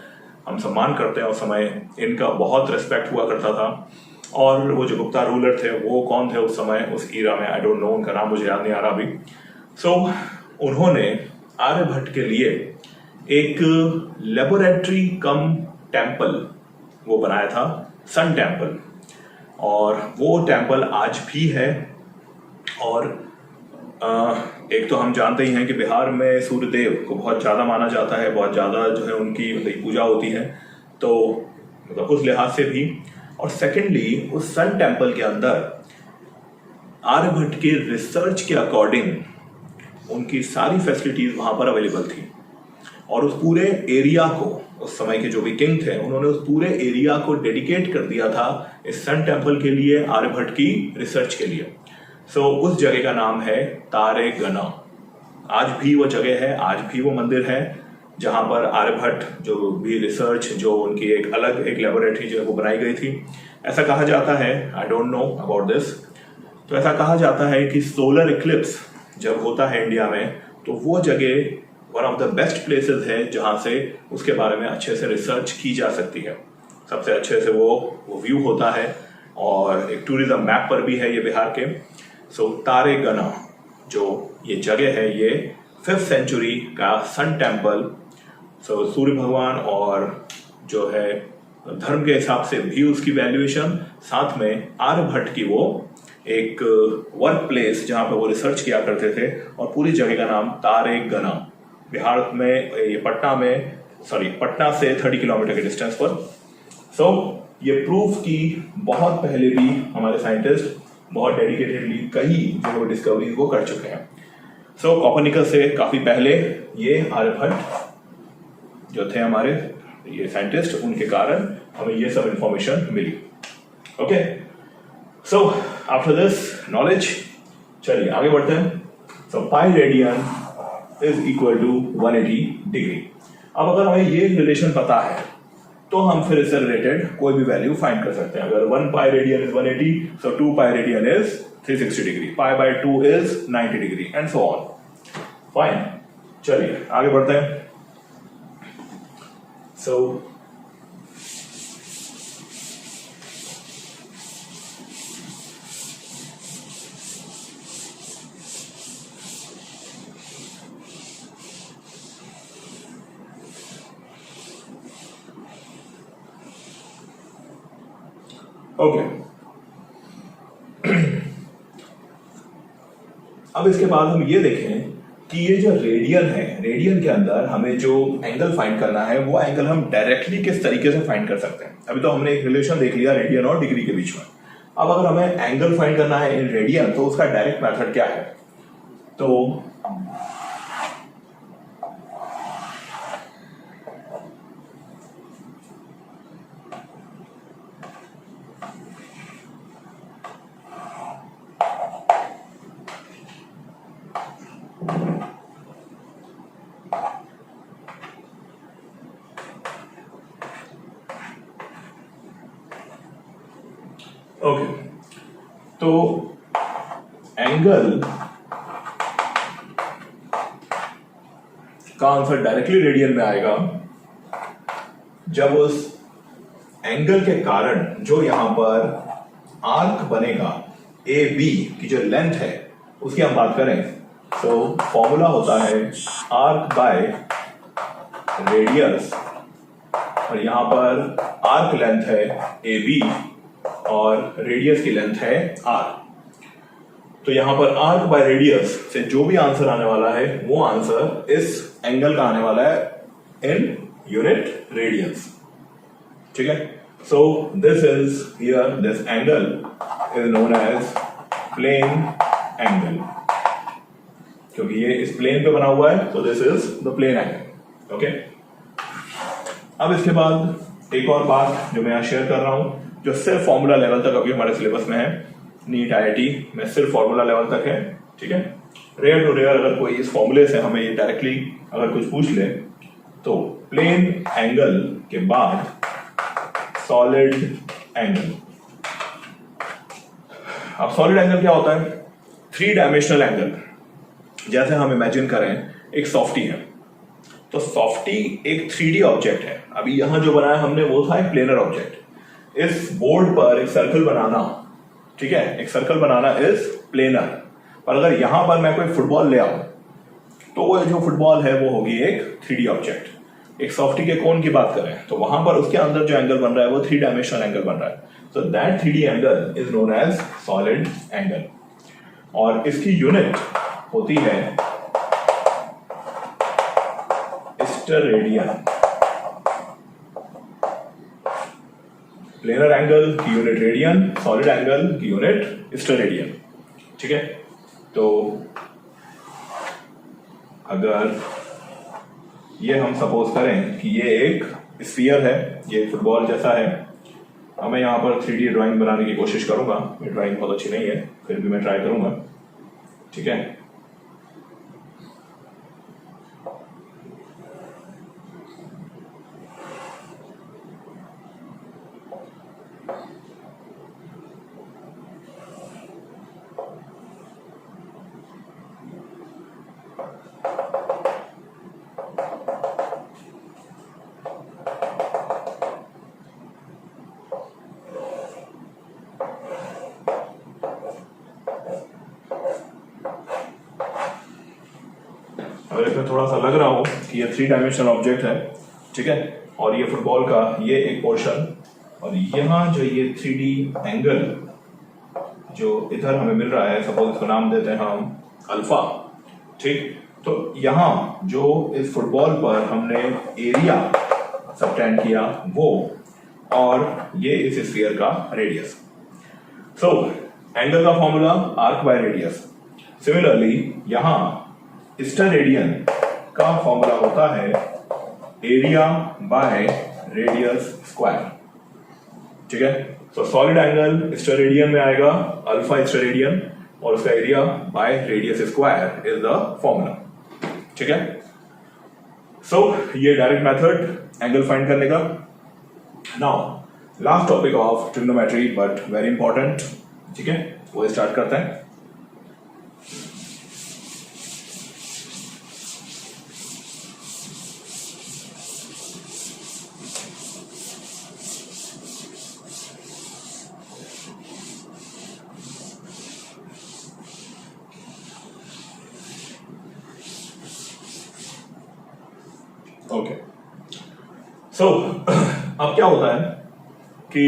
हम सम्मान करते हैं, उस समय इनका बहुत रिस्पेक्ट हुआ करता था। और वो जो गुप्ता रूलर थे वो कौन थे उस समय, उस ईरा में, आई डोंट नो, उनका नाम मुझे याद नहीं आ रहा अभी। सो उन्होंने आर्यभट्ट के लिए एक लेबोरेटरी कम टेम्पल वो बनाया था, सन टेम्पल, और वो टेम्पल आज भी है। और एक तो हम जानते ही हैं कि बिहार में सूर्यदेव को बहुत ज़्यादा माना जाता है, बहुत ज़्यादा जो है उनकी मतलब पूजा होती है, तो मतलब उस लिहाज से भी। और सेकेंडली उस सन टेम्पल के अंदर आर्यभट्ट की रिसर्च के अकॉर्डिंग उनकी सारी फैसिलिटीज वहाँ पर अवेलेबल थी। और उस पूरे एरिया को, उस समय के जो भी किंग थे, उन्होंने उस पूरे एरिया को डेडिकेट कर दिया था इस सन टेम्पल के लिए, आर्यभट्ट की रिसर्च के लिए। सो उस जगह का नाम है तारे गना। आज भी वो जगह है, आज भी वो मंदिर है जहाँ पर आर्यभट्ट जो भी रिसर्च, जो उनकी एक अलग एक लेबोरेटरी जो है वो बनाई गई थी। ऐसा कहा जाता है, I don't know about this, तो ऐसा कहा जाता है कि सोलर इक्लिप्स जब होता है इंडिया में, तो वो जगह one of the best places है जहाँ से उसके बारे में अच्छे से रिसर्च की जा सकती है। सबसे अच्छे से वो व्यू होता है, और एक टूरिज्म मैप पर भी है ये बिहार के। सो तारे गना जो ये जगह है, ये 5th सेंचुरी का सन टेम्पल। सो सूर्य भगवान और जो है धर्म के हिसाब से भी उसकी वैल्यूएशन, साथ में आर्यभट्ट की वो एक वर्क प्लेस जहाँ पे वो रिसर्च किया करते थे, और पूरी जगह का नाम तारे गना। बिहार में ये पटना से 30 किलोमीटर के डिस्टेंस पर। सो ये प्रूफ की बहुत पहले भी हमारे साइंटिस्ट बहुत डेडिकेटेडली कई जो डिस्कवरी वो कर चुके हैं। सो कोपरनिकस से काफी पहले ये आर्यभट्ट जो थे हमारे ये साइंटिस्ट, उनके कारण हमें ये सब इंफॉर्मेशन मिली। Okay, so after this knowledge चलिए आगे बढ़ते हैं। So pi radian is equal to 180 degree. अब अगर हमें ये रिलेशन पता है तो हम फिर इससे रिलेटेड कोई भी वैल्यू फाइंड कर सकते हैं। अगर 1 पाई radian is 180, so 2 pi radian is 360 degree, pi by 2 is 90 degree and so on. Fine, चलिए आगे बढ़ते हैं। सो ओके, अब इसके बाद हम ये देखें कि ये जो रेडियन है, रेडियन के अंदर हमें जो एंगल फाइंड करना है वो एंगल हम डायरेक्टली किस तरीके से फाइंड कर सकते हैं। अभी तो हमने एक रिलेशन देख लिया रेडियन और डिग्री के बीच में। अब अगर हमें एंगल फाइंड करना है इन रेडियन तो उसका डायरेक्ट मेथड क्या है? तो ओके, तो एंगल का आंसर डायरेक्टली रेडियन में आएगा जब उस एंगल के कारण जो यहां पर आर्क बनेगा ए बी की जो लेंथ है उसकी हम बात करें तो फॉर्मूला होता है आर्क बाय रेडियस, और यहां पर आर्क लेंथ है ए बी और रेडियस की लेंथ है आर। तो यहां पर आर्क बाय रेडियस से जो भी आंसर आने वाला है वो आंसर इस एंगल का आने वाला है इन यूनिट रेडियंस। ठीक है, so this is here, this angle is known as plane angle, क्योंकि ये इस प्लेन पे बना हुआ है, तो this is the plane angle. Okay, अब इसके बाद एक और बात जो मैं यहां शेयर कर रहा हूं, जो सिर्फ फॉर्मूला लेवल तक अभी हमारे सिलेबस में है, नीट IIT में सिर्फ फॉर्मूला लेवल तक है। ठीक है, रेयर टू रेयर अगर कोई इस फॉर्मूले से हमें ये डायरेक्टली अगर कुछ पूछ ले तो प्लेन एंगल के बाद सॉलिड एंगल। अब सॉलिड एंगल क्या होता है? 3 डायमेंशनल एंगल। जैसे हम इमेजिन करें एक सॉफ्टी है, तो सॉफ्टी एक 3D ऑब्जेक्ट है। अभी यहां जो बनाया हमने वो था एक प्लेनर ऑब्जेक्ट। इस बोर्ड पर एक सर्कल बनाना, ठीक है, एक सर्कल बनाना इज प्लेनर। पर अगर यहां पर मैं कोई फुटबॉल ले आऊं तो वो जो फुटबॉल है वो होगी एक 3D ऑब्जेक्ट। एक सॉफ्टी के कोन की बात करें तो वहां पर उसके अंदर जो एंगल बन रहा है वो 3 डायमेंशनल एंगल बन रहा है। So that 3D angle is known as solid angle, और इसकी यूनिट होती है स्टेरेडियन। प्लेनर एंगल की यूनिट रेडियन, सॉलिड एंगल की यूनिट स्टेरेडियन। ठीक है, तो अगर ये हम सपोज करें कि ये एक स्फीयर है, ये फुटबॉल जैसा है, अब मैं यहां पर 3D ड्राइंग बनाने की कोशिश करूंगा। मेरी ड्राइंग बहुत अच्छी नहीं है, फिर भी मैं ट्राई करूंगा। ठीक है, अगर इसमें थोड़ा सा लग रहा हो कि ये 3 डायमेंशनल ऑब्जेक्ट है, ठीक है, और ये फुटबॉल का ये एक पोर्शन, और यहाँ जो ये 3D एंगल जो इधर हमें मिल रहा है, सपोज इसको नाम देते हैं हम अल्फा। ठीक, तो यहाँ जो इस फुटबॉल पर हमने एरिया सबटेंड किया वो, और ये इस स्फीयर का रेडियस। सो एंगल का formula arc by radius. Similarly यहाँ स्टेरेडियन का फॉर्मूला होता है एरिया बाय रेडियस स्क्वायर। ठीक है, तो सॉलिड एंगल स्टेरेडियन में आएगा अल्फा स्टेरेडियन और उसका area by radius square is the formula. ठीक है, सो ये डायरेक्ट मेथड एंगल फाइंड करने का। Now last topic of trigonometry but very important, ठीक है, वो स्टार्ट करते हैं। ओके, सो अब क्या होता है कि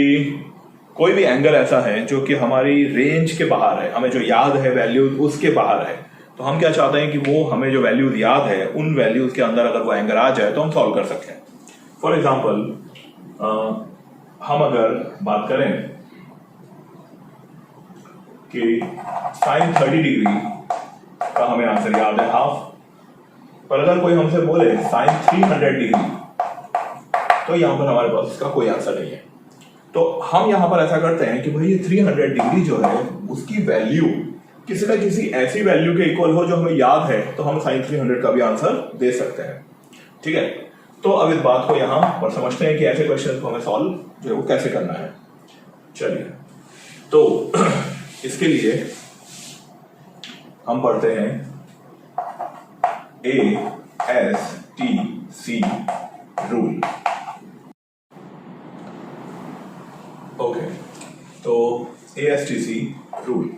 कोई भी एंगल ऐसा है जो कि हमारी रेंज के बाहर है, हमें जो याद है वैल्यूज उसके बाहर है, तो हम क्या चाहते हैं कि वो हमें जो वैल्यूज याद है उन वैल्यूज के अंदर अगर वो एंगल आ जाए तो हम सॉल्व कर सकते हैं। फॉर एग्जाम्पल हम अगर बात करें कि साइन 30 डिग्री का हमें आंसर याद है हाफ, पर अगर कोई हमसे बोले साइन 300 डिग्री तो यहां पर हमारे पास इसका कोई आंसर नहीं है। तो हम यहां पर ऐसा करते हैं कि भाई ये 300 डिग्री जो है उसकी वैल्यू किसी न किसी ऐसी वैल्यू के इक्वल हो जो हमें याद है, तो हम साइन 300 का भी आंसर दे सकते हैं। ठीक है, तो अब इस बात को यहां पर समझते हैं कि ऐसे क्वेश्चन को हमें सॉल्व जो है वो कैसे करना है। चलिए, तो इसके लिए हम पढ़ते हैं ASTC रूल। ओके, तो ASTC rule,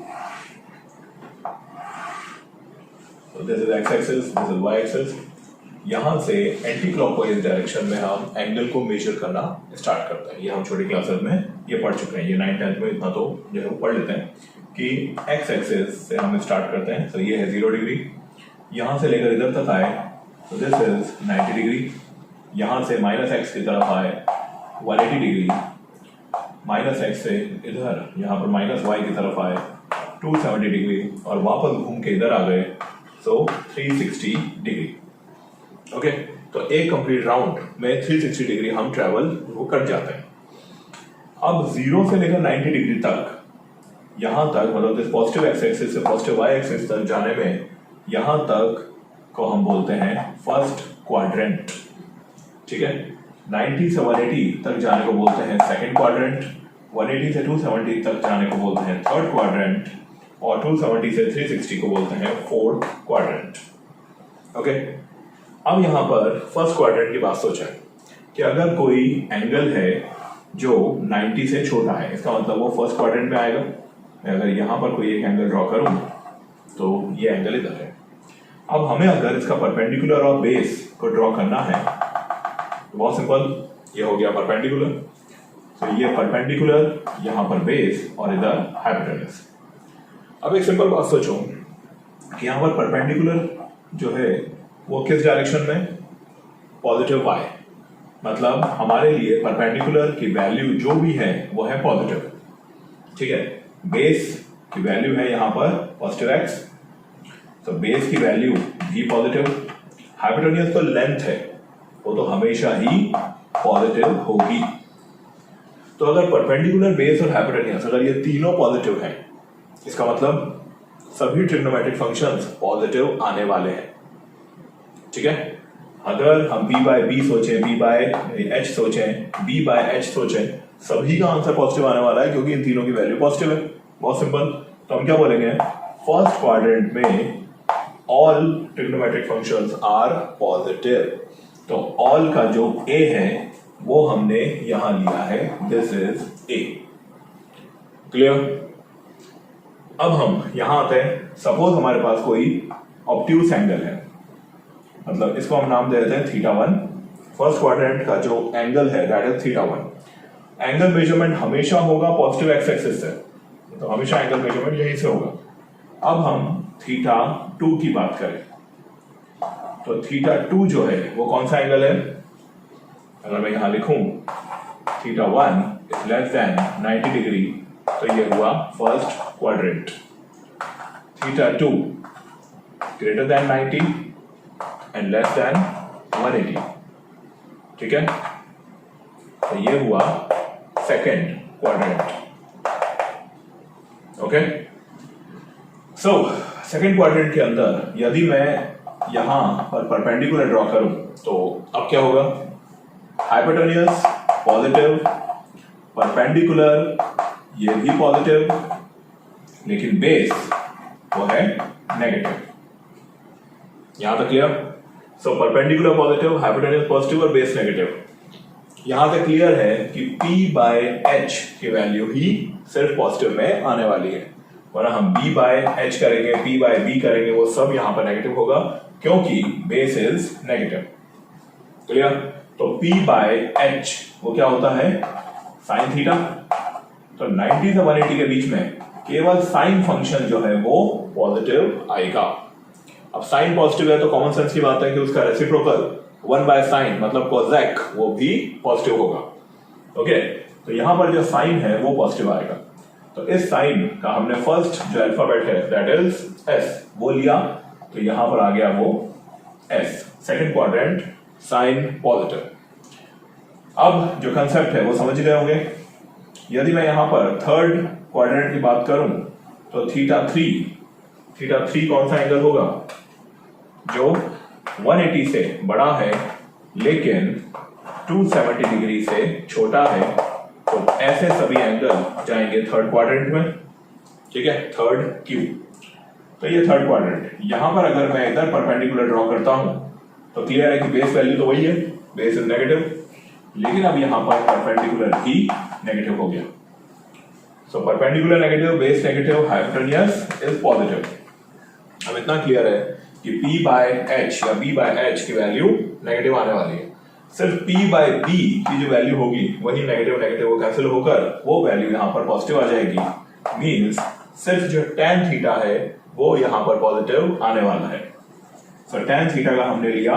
this is x axis, this is y axis. यहां से एंटी क्लॉकवाइज डायरेक्शन में हम एंगल को मेजर करना स्टार्ट करते हैं। ये हम छोटी क्लासेस में ये पढ़ चुके हैं, ये 9th-10th में इतना तो जो है वो पढ़ लेते हैं कि एक्स एक्सिस से हम स्टार्ट करते हैं। तो ये है 0 डिग्री, यहां से लेकर इधर तक आए तो दिस इज 90 डिग्री, यहां से माइनस एक्स की तरफ आए 180 डिग्री, माइनस एक्स से इधर यहां पर माइनस वाई की तरफ आए 270 डिग्री और वापस घूम के इधर आ गए, सो 360 डिग्री। ओके, तो एक कंप्लीट राउंड में 360 डिग्री हम ट्रेवल वो कर जाते हैं। अब 0 से लेकर 90 डिग्री तक, यहां तक मतलब दिस पॉजिटिव एक्स एक्सिस से पॉजिटिव वाई एक्सिस तक जाने में, यहां तक को हम बोलते हैं फर्स्ट क्वाड्रेंट। ठीक है, 90 से 180 तक जाने को बोलते हैं सेकंड क्वाड्रेंट, 180 से 270 तक जाने को बोलते हैं थर्ड क्वाड्रेंट और 270 से 360 को बोलते हैं फोर्थ क्वाड्रेंट। ओके, अब यहां पर फर्स्ट क्वाड्रेंट की बात सोचें कि अगर कोई एंगल है जो 90 से छोटा है, इसका मतलब वो फर्स्ट क्वाड्रेंट में आएगा। मैं अगर यहां पर कोई एक एंगल ड्रॉ करूं तो ये एंगल इधर है। अब हमें अगर इसका परपेंडिकुलर और बेस को ड्रॉ करना है तो बहुत सिंपल, ये हो गया परपेंडिकुलर, तो ये परपेंडिकुलर, यहां पर बेस और इधर हाइपोटेनस। अब एक सिंपल बात सोचो कि यहां पर परपेंडिकुलर जो है वो किस डायरेक्शन में, पॉजिटिव वाई, मतलब हमारे लिए परपेंडिकुलर की वैल्यू जो भी है वो है पॉजिटिव। ठीक है, बेस की वैल्यू है यहां पर पॉजिटिव एक्स, तो बेस की वैल्यू भी पॉजिटिव, हाइपोटेन्यूज तो लेंथ है वो तो हमेशा ही पॉजिटिव होगी। तो अगर परपेंडिकुलर, बेस और हाइपोटेन्यूज अगर ये तीनों पॉजिटिव हैं, इसका मतलब सभी ट्रिग्नोमेट्रिक फंक्शंस पॉजिटिव आने वाले हैं। ठीक है, अगर हम b बाय b सोचें, b बाय h सोचें, b बाय h सोचें, सभी का आंसर पॉजिटिव आने वाला है क्योंकि इन तीनों की वैल्यू पॉजिटिव है। बहुत सिंपल, तो हम क्या बोलेंगे, फर्स्ट क्वाड्रेंट में all trigonometric functions are positive. तो ऑल का जो a है वो हमने यहां लिया है, दिस इज a। क्लियर? अब हम यहां आते हैं, सपोज हमारे पास कोई ऑब्ट्यूज एंगल है, मतलब इसको हम नाम दे देते हैं θ1। फर्स्ट क्वाड्रेंट का जो एंगल है दैट इज θ1। एंगल मेजरमेंट हमेशा होगा पॉजिटिव एक्स एक्सिस से, तो हमेशा एंगल मेजरमेंट यहीं से होगा। अब हम θ2 की बात करें तो θ2 जो है वो कौन सा एंगल है, अगर मैं यहां लिखूं θ1 इज लेस देन 90 डिग्री तो ये हुआ first quadrant, θ2 greater than 90 and less than 180। ठीक है, तो ये हुआ second quadrant. Okay, so second quadrant के अंदर यदि मैं यहां पर परपेंडिकुलर ड्रॉ करूं तो अब क्या होगा, हाइपोटेन्यूज पॉजिटिव, परपेंडिकुलर ये भी पॉजिटिव, लेकिन बेस वो है नेगेटिव। यहां तक clear? So perpendicular positive, hypotenuse positive और बेस नेगेटिव। यहां तक क्लियर है कि P/H की वैल्यू ही सिर्फ पॉजिटिव में आने वाली है, वरना हम B/H करेंगे, P/B करेंगे, वो सब यहां पर नेगेटिव होगा क्योंकि बेस इज नेगेटिव। क्लियर? तो P/H वो क्या होता है, साइन थीटा। तो 90 से 180 के बीच में केवल साइन फंक्शन जो है वो पॉजिटिव आएगा। अब साइन पॉजिटिव है तो कॉमन सेंस की बात है कि उसका रेसिप्रोकल 1/sin मतलब कोसेक वो भी पॉजिटिव होगा। ओके, तो यहां पर जो साइन है वो पॉजिटिव आएगा। तो इस साइन का हमने फर्स्ट जो अल्फाबेट है दैट इज S वो लिया, तो यहां पर आ गया वो S, second quadrant sine positive. अब जो कंसेप्ट है वो समझ गए होंगे। यदि मैं यहां पर थर्ड क्वाड्रेंट की बात करूं तो थीटा थ्री कौन सा एंगल होगा, जो 180 से बड़ा है लेकिन 270 डिग्री से छोटा है। तो ऐसे सभी एंगल जाएंगे थर्ड क्वाड्रेंट में। ठीक है, थर्ड क्यू। तो ये थर्ड क्वाड्रेंट, यहां पर अगर मैं इधर परपेंडिकुलर ड्रॉ करता हूं तो क्लियर है कि बेस वैल्यू तो वही है, बेस इज नेगेटिव, लेकिन अब यहां पर परपेंडिकुलर भी नेगेटिव हो गया। So perpendicular negative, base negative, hypotenuse is positive. अब इतना क्लियर है कि P/H या B/H की वैल्यू नेगेटिव आने वाली है। सिर्फ P/B की जो वैल्यू होगी वही नेगेटिव वो कैंसिल होकर वो वैल्यू यहां पर पॉजिटिव आ जाएगी। मींस सिर्फ जो tan थीटा है वो यहां पर पॉजिटिव आने वाला है। सो tan थीटा का हमने लिया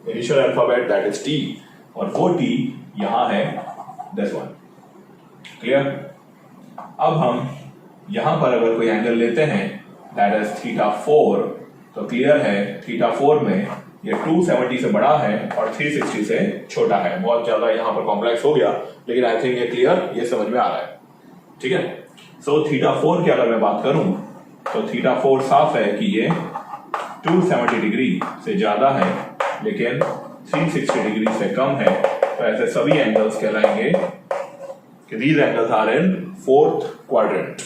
initial alphabet that is T, और वो T यहां है दिस वन। क्लियर? अब हम यहां पर अगर कोई एंगल लेते हैं दैट इज θ4, तो क्लियर है θ4 में ये 270 से बड़ा है और 360 से छोटा है। बहुत ज्यादा यहां पर कॉम्प्लेक्स हो गया, लेकिन आई थिंक ये क्लियर, ये समझ में आ रहा है। ठीक है, सो θ4 की अगर मैं बात करूं तो θ4 साफ है कि ये 270 डिग्री से ज्यादा है लेकिन 360 डिग्री से कम है। तो ऐसे सभी एंगल्स कहलाएंगे कि these angles are in fourth quadrant।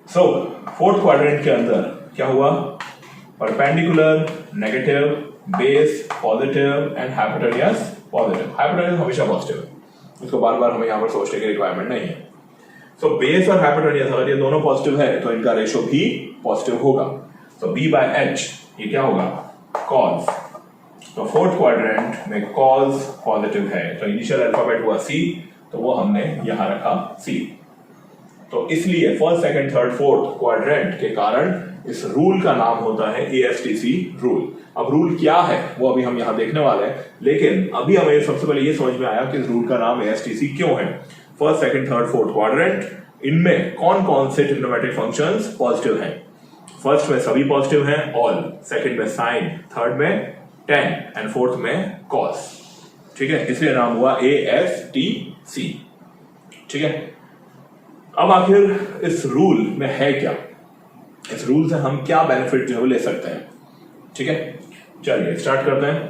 So fourth quadrant के अंदर क्या हुआ, perpendicular negative, base positive and hypotenuse positive. Hypotenuse हमेशा पॉजिटिव है, इसको बार बार हमें यहां पर सोचने की रिक्वायरमेंट नहीं है। सो बेस और हाइपोटेन्यूज अगर ये दोनों पॉजिटिव है तो इनका रेशो भी पॉजिटिव होगा। तो B/H ये क्या होगा, कॉस। तो फोर्थ क्वाड्रेंट में कॉस पॉजिटिव है, तो इनिशियल अल्फाबेट हुआ C, तो वो हमने यहां रखा C। तो इसलिए first second third fourth quadrant के कारण इस रूल का नाम होता है ASTC रूल। अब रूल क्या है वो अभी हम यहां देखने वाले हैं, लेकिन अभी हमें सबसे पहले ये समझ में आया कि इस रूल का नाम ASTC क्यों है। First second third fourth quadrant, इनमें कौन कौन से ट्रिग्नोमेट्रिक फंक्शंस पॉजिटिव हैं। फर्स्ट में सभी पॉजिटिव हैं ऑल, सेकंड में साइन, थर्ड में tan एंड फोर्थ में cos। ठीक है, इसलिए नाम हुआ ASTC। ठीक है, अब आखिर इस रूल में है क्या, इस रूल से हम क्या बेनिफिट जो है ले सकते हैं। ठीक है, चलिए स्टार्ट करते हैं।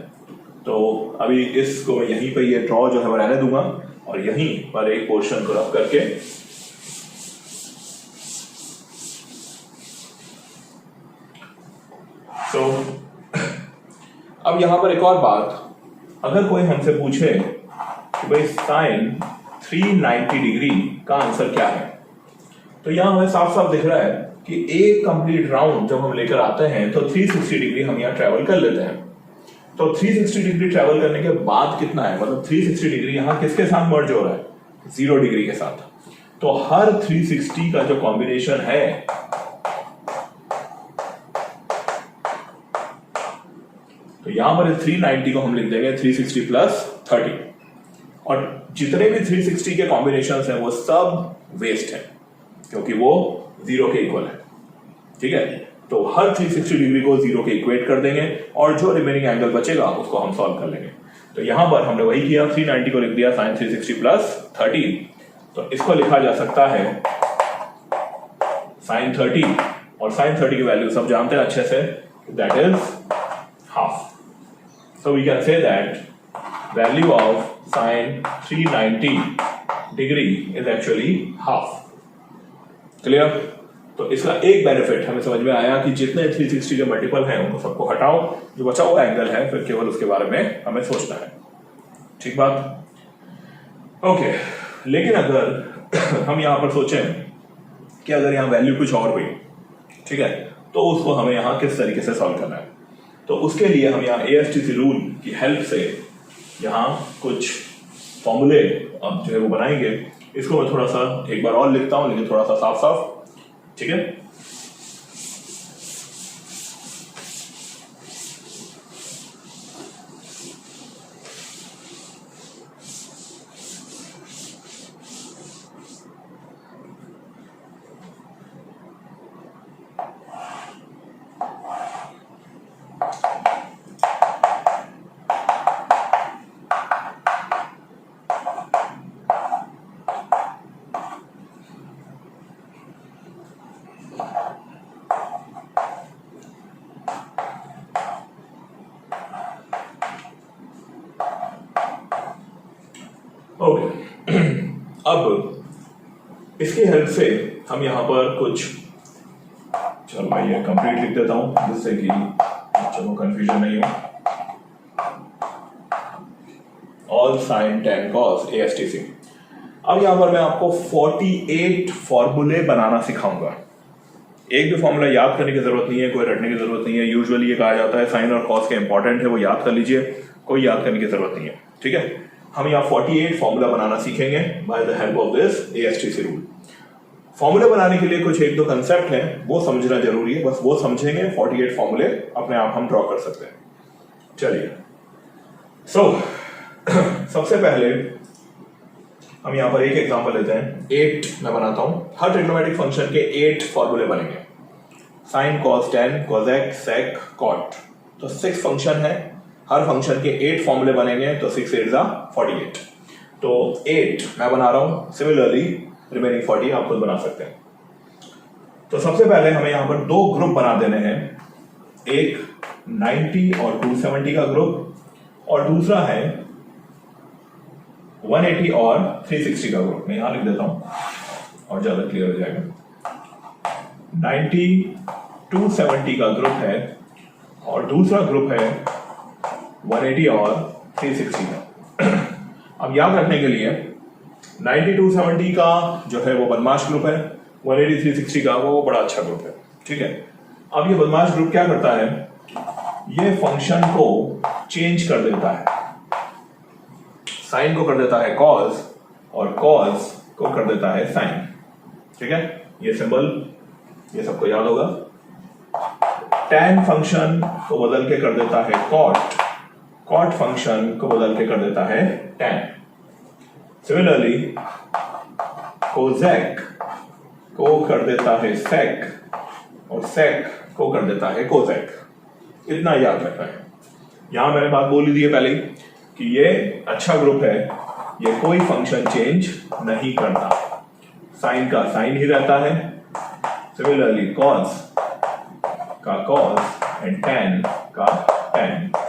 तो अभी इसको मैं यहीं पे ये ड्रॉ जो है मैं रहने दूंगा और यहीं पर एक पोर्शन को रख करके तो अब यहां पर एक और बात, अगर कोई हमसे पूछे कि भाई साइन 390 डिग्री का आंसर क्या है, तो यहां हमें साफ साफ दिख रहा है कि एक कंप्लीट राउंड जब हम लेकर आते हैं तो 360 डिग्री हम यहां ट्रेवल कर लेते हैं। तो 360 डिग्री ट्रेवल करने के बाद कितना है, मतलब 360 डिग्री यहां किसके साथ मर्ज हो रहा है, 0 डिग्री के साथ। तो हर 360 का जो कॉम्बिनेशन है तो यहां पर 390 को हम लिख देंगे 360 प्लस 30, और जितने भी 360 के कॉम्बिनेशन हैं वो सब वेस्ट है क्योंकि वो 0 के इक्वल है। ठीक है, तो हर 360 डिग्री को 0 के इक्वेट कर देंगे और जो रिमेनिंग एंगल बचेगा उसको हम सॉल्व कर लेंगे। तो यहां पर हमने वही किया, 390 को लिख दिया sin 360 प्लस 13, तो इसको लिखा जा सकता है sin 30, और sin 30 की वैल्यू सब जानते हैं अच्छे से, that is half. So we can say that value of sin 390 degree is actually half. Clear? तो इसका एक बेनिफिट हमें समझ में आया कि जितने 360 के मल्टीपल हैं उनको सबको हटाओ, जो बचा हुआ एंगल है फिर केवल उसके बारे में हमें सोचना है. ठीक बात? ओके. लेकिन अगर हम यहां पर सोचें कि अगर यहां वैल्यू कुछ और हुई, ठीक है, तो उसको हमें यहां किस तरीके से सॉल्व करना है, तो उसके लिए हम यहां ASTC रूल की हेल्प से यहां कुछ फॉर्मूले अब जो है वो बनाएंगे. इसको मैं थोड़ा सा एक बार और लिखता हूं, लेकिन थोड़ा सा साफ साफ. ठीक है? ओके. अब इसकी हेल्प से हम यहां पर कुछ, चलो मैं ये कंप्लीट लिख देता हूं जिससे कि चलो कंफ्यूजन नहीं हो. All sine tan cos ASTC. अब यहां पर मैं आपको 48 फॉर्मूले बनाना सिखाऊंगा. एक भी फॉर्मूला याद करने की जरूरत नहीं है, कोई रटने की जरूरत नहीं है. यूजुअली ये कहा जाता है साइन और कॉस के इंपॉर्टेंट है, वो याद कर लीजिए, कोई याद करने की जरूरत नहीं है. ठीक है? हम यहाँ 48 फॉर्मूला बनाना सीखेंगे by the help of this ASTC rule. फॉर्मूले बनाने के लिए कुछ एक दो कंसेप्ट हैं, वो समझना जरूरी है. बस वो समझेंगे, 48 फॉर्मूले अपने आप हम ड्रॉ कर सकते हैं. चलिए. सबसे पहले हम यहाँ पर एक एग्जांपल लेते हैं. 8 मैं बनाता हूं. हर ट्रिग्नोमेट्रिक फंक्शन के 8 फॉर्मूले बनेंगे. साइन, कॉस, टेन, कोसेक, सेक, कॉट. तो 6 फंक्शन है, हर फंक्शन के 8 फॉर्मूले बनेंगे, तो 6 8 48. तो 8 मैं बना रहा हूं. सिमिलरली रिमेनिंग 40 आप खुद बना सकते हैं. तो सबसे पहले हमें यहां पर 2 ग्रुप बना देने हैं. एक 90 और 270 का ग्रुप, और दूसरा है 180 और 360 का ग्रुप. मैं यहां लिख देता हूं और ज्यादा क्लियर हो जाएगा. 90 270 का ग्रुप है, और दूसरा ग्रुप है 180 और 360 का. अब याद रखने के लिए 90 270 का जो है वो बदमाश ग्रुप है, 180 360 का वो बड़ा अच्छा ग्रुप है. ठीक है? अब ये बदमाश ग्रुप क्या करता है, ये फंक्शन को चेंज कर देता है. साइन को कर देता है कॉस, और कॉस को कर देता है साइन. ठीक है? ये सिंबल ये सबको याद होगा. tan फंक्शन को बदल के कर देता है कॉट, कॉट फंक्शन को बदल के कर देता है tan. सिमिलरली कोसेक को कर देता है सेक, और सेक को कर देता है कोसेक. इतना याद रखना है. यहां मैंने बात बोल दी है पहले ही कि ये अच्छा ग्रुप है, ये कोई फंक्शन चेंज नहीं करता. साइन का साइन ही रहता है. सिमिलरली कॉस का कॉस एंड tan का tan.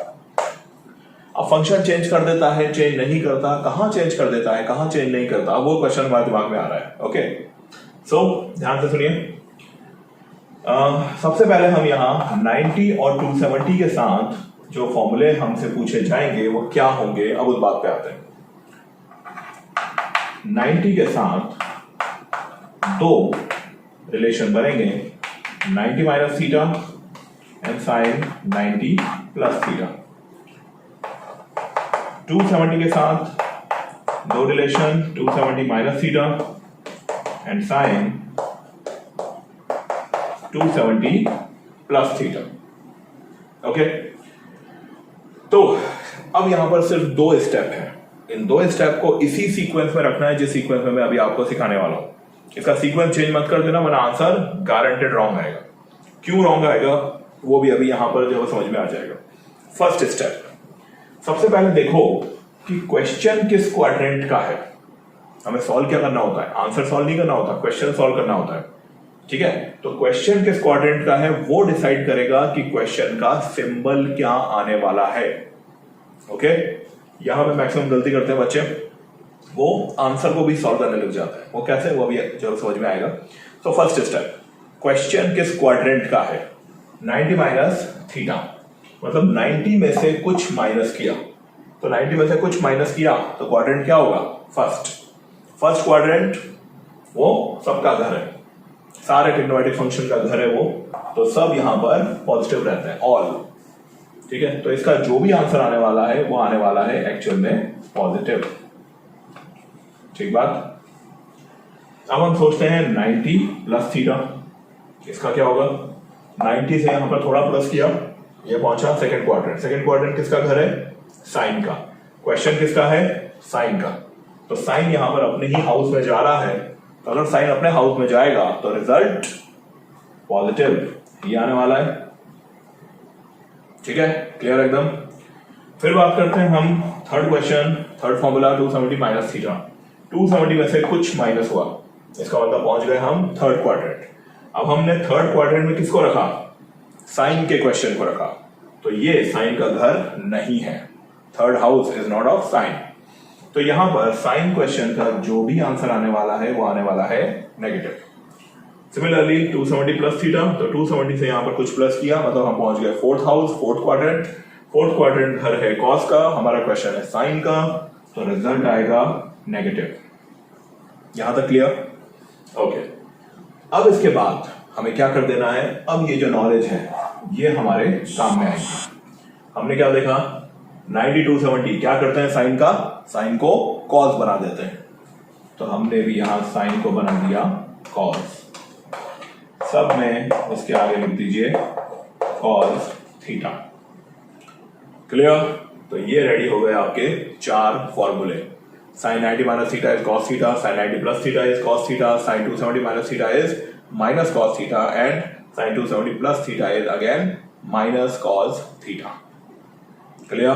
अब फंक्शन चेंज कर देता है, चेंज नहीं करता. कहां चेंज कर देता है, कहां चेंज नहीं करता, वो क्वेश्चन हमारे दिमाग में आ रहा है. ओके, सो ध्यान से सुनिए. सबसे पहले हम यहां 90 और 270 के साथ जो फॉर्मूले हमसे पूछे जाएंगे वो क्या होंगे, अब उस बात पे आते हैं. 90 के साथ 2 रिलेशन बनेंगे, 90 minus theta and sine 90 plus theta. 270 के साथ 2 relation, 270 minus theta and sine 270 plus theta. Okay, तो अब यहां पर सिर्फ 2 स्टेप है. इन 2 स्टेप को इसी सीक्वेंस में रखना है जिस सीक्वेंस में मैं अभी आपको सिखाने वाला हूं. इसका सीक्वेंस चेंज मत कर देना, वरना आंसर गारंटेड रॉन्ग आएगा. क्यों रॉन्ग आएगा वो भी अभी यहां पर जो समझ में आ जाएगा. सबसे पहले देखो कि क्वेश्चन किस क्वाड्रेंट का है। हमें सॉल्व क्या करना होता है, आंसर सॉल्व नहीं करना होता, क्वेश्चन सॉल्व करना होता है। ठीक है, तो क्वेश्चन किस क्वाड्रेंट का है वो डिसाइड करेगा कि क्वेश्चन का सिंबल क्या आने वाला है। ओके, यहां पे मैक्सिमम गलती करते हैं बच्चे, वो आंसर को भी सॉल्व करने लग जाता है। वो कैसे, वो भी जरूर समझ में आएगा। तो फर्स्ट स्टेप, क्वेश्चन किस क्वाड्रेंट का है। 90 माइनस थीटा, मतलब 90 में से कुछ माइनस किया, तो 90 में से कुछ माइनस किया तो क्वाड्रेंट क्या होगा, फर्स्ट क्वाड्रेंट, वो सबका घर है, सारे ट्रिग्नोमेट्रिक फंक्शन का घर है वो, तो सब यहां पर पॉजिटिव रहते हैं, ऑल। ठीक है, तो इसका जो भी आंसर आने वाला है वो आने वाला है एक्चुअल में पॉजिटिव। ठीक बात। अब हम सोचते हैं 90 प्लस थीटा, इसका क्या होगा, 90 से यहां पर थोड़ा प्लस किया, ये पहुंचा सेकंड क्वाड्रेंट। सेकंड क्वाड्रेंट किसका घर है, साइन का। क्वेश्चन किसका है, साइन का। तो साइन यहां पर अपने ही हाउस में जा रहा है, तो अगर साइन अपने हाउस में जाएगा तो रिजल्ट पॉजिटिव ये आने वाला है। ठीक है, क्लियर एकदम। फिर बात करते हैं हम third question, third formula 270 minus theta. 270 में से कुछ माइनस हुआ, इसका मतलब पहुंच गए हम थर्ड क्वाड्रेंट। अब हमने थर्ड क्वाड्रेंट में किसको रखा, साइन के क्वेश्चन को रखा, तो ये साइन का घर नहीं है, third house is not of sine. तो यहां पर साइन क्वेश्चन का जो भी आंसर आने वाला है वो आने वाला है नेगेटिव। सिमिलरली 270 प्लस थीटा, तो 270 से यहां पर कुछ प्लस किया, मतलब हम पहुंच गए fourth house, fourth quadrant. Fourth quadrant घर है कॉस का, हमारा क्वेश्चन है साइन का, तो रिजल्ट आएगा नेगेटिव। यहां तक क्लियर। ओके, अब इसके बाद हमें क्या कर देना है, अब ये जो नॉलेज है ये हमारे काम में आएगी। हमने क्या देखा, 90 270 क्या करते हैं, साइन का, साइन को कॉस बना देते हैं, तो हमने भी यहां साइन को बना दिया कॉस। सब में उसके आगे लिख दीजिए कॉस थीटा। क्लियर। तो ये रेडी हो गए आपके चार फॉर्मूले। Sine 90 minus theta is cos theta, sine 90 plus theta is cos theta, sine 270 minus theta is minus cos theta, and sine 270 plus theta is again minus cos theta. Clear.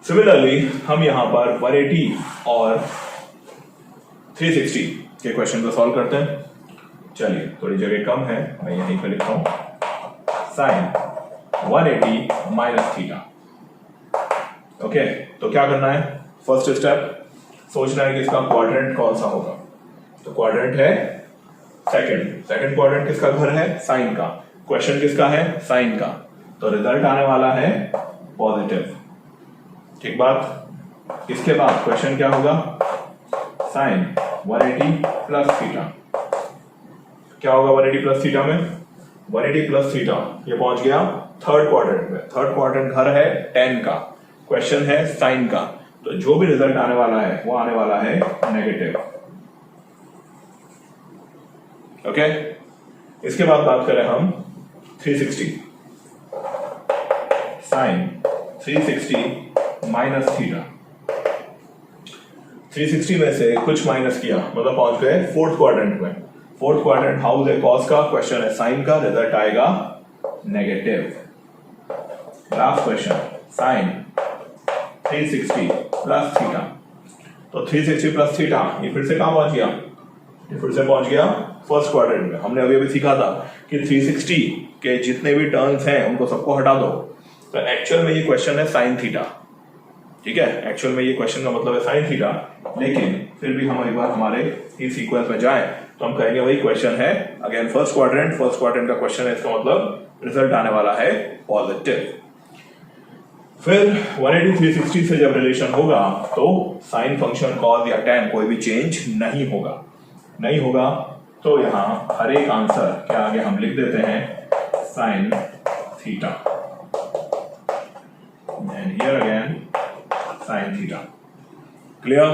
Similarly हम यहां पर 180 और 360 के क्वेश्चन को सॉल्व करते हैं। चलिए, थोड़ी जगह कम है, मैं यहीं पे लिखता हूं, साइन 180 माइनस थीटा। ओके, तो क्या करना है, फर्स्ट स्टेप सोचना है कि इसका क्वाड्रेंट कौन सा होगा। तो क्वाड्रेंट है सेकंड क्वाड्रेंट किसका घर है, साइन का। क्वेश्चन किसका है, साइन का, तो रिजल्ट आने वाला है पॉजिटिव। ठीक बात। इसके बाद क्वेश्चन क्या होगा, साइन 180 प्लस थीटा। क्या होगा 180 प्लस थीटा में, 180 प्लस थीटा ये पहुंच गया थर्ड क्वाड्रेंट में। थर्ड क्वाड्रेंट घर है tan का, क्वेश्चन है साइन का, तो जो भी रिजल्ट आने वाला है वो आने वाला है नेगेटिव। ओके, इसके बाद बात करें हम 360, साइन 360 माइनस थीटा। 360 में से कुछ माइनस किया, मतलब पहुंच गए फोर्थ क्वाड्रेंट में। फोर्थ क्वाड्रेंट हाउस है कॉस का, क्वेश्चन है साइन का, रिजल्ट आएगा negative. Last question, sine 360 plus theta. तो 360 प्लस थीटा ये फिर से कहां पहुंच गया, ये फिर से पहुंच गया फर्स्ट क्वाड्रेंट में। हमने अभी सीखा था कि 360 के जितने भी टर्म्स हैं उनको सबको हटा दो, तो एक्चुअल में ये क्वेश्चन है साइन थीटा। ठीक है, एक्चुअल में ये क्वेश्चन का मतलब है साइन थीटा, लेकिन फिर भी हम एक बार हमारे ही सीक्वेंस में जाएं तो हम कहेंगे वही क्वेश्चन है अगेन फर्स्ट क्वाड्रेंट का क्वेश्चन है, इसका मतलब रिजल्ट आने वाला है पॉजिटिव। फिर 180 360 से जब रिलेशन होगा तो साइन फंक्शन कॉस या tan कोई भी चेंज नहीं होगा, तो यहां हर एक आंसर के आगे हम लिख देते हैं sine theta, and here again sine theta. Clear.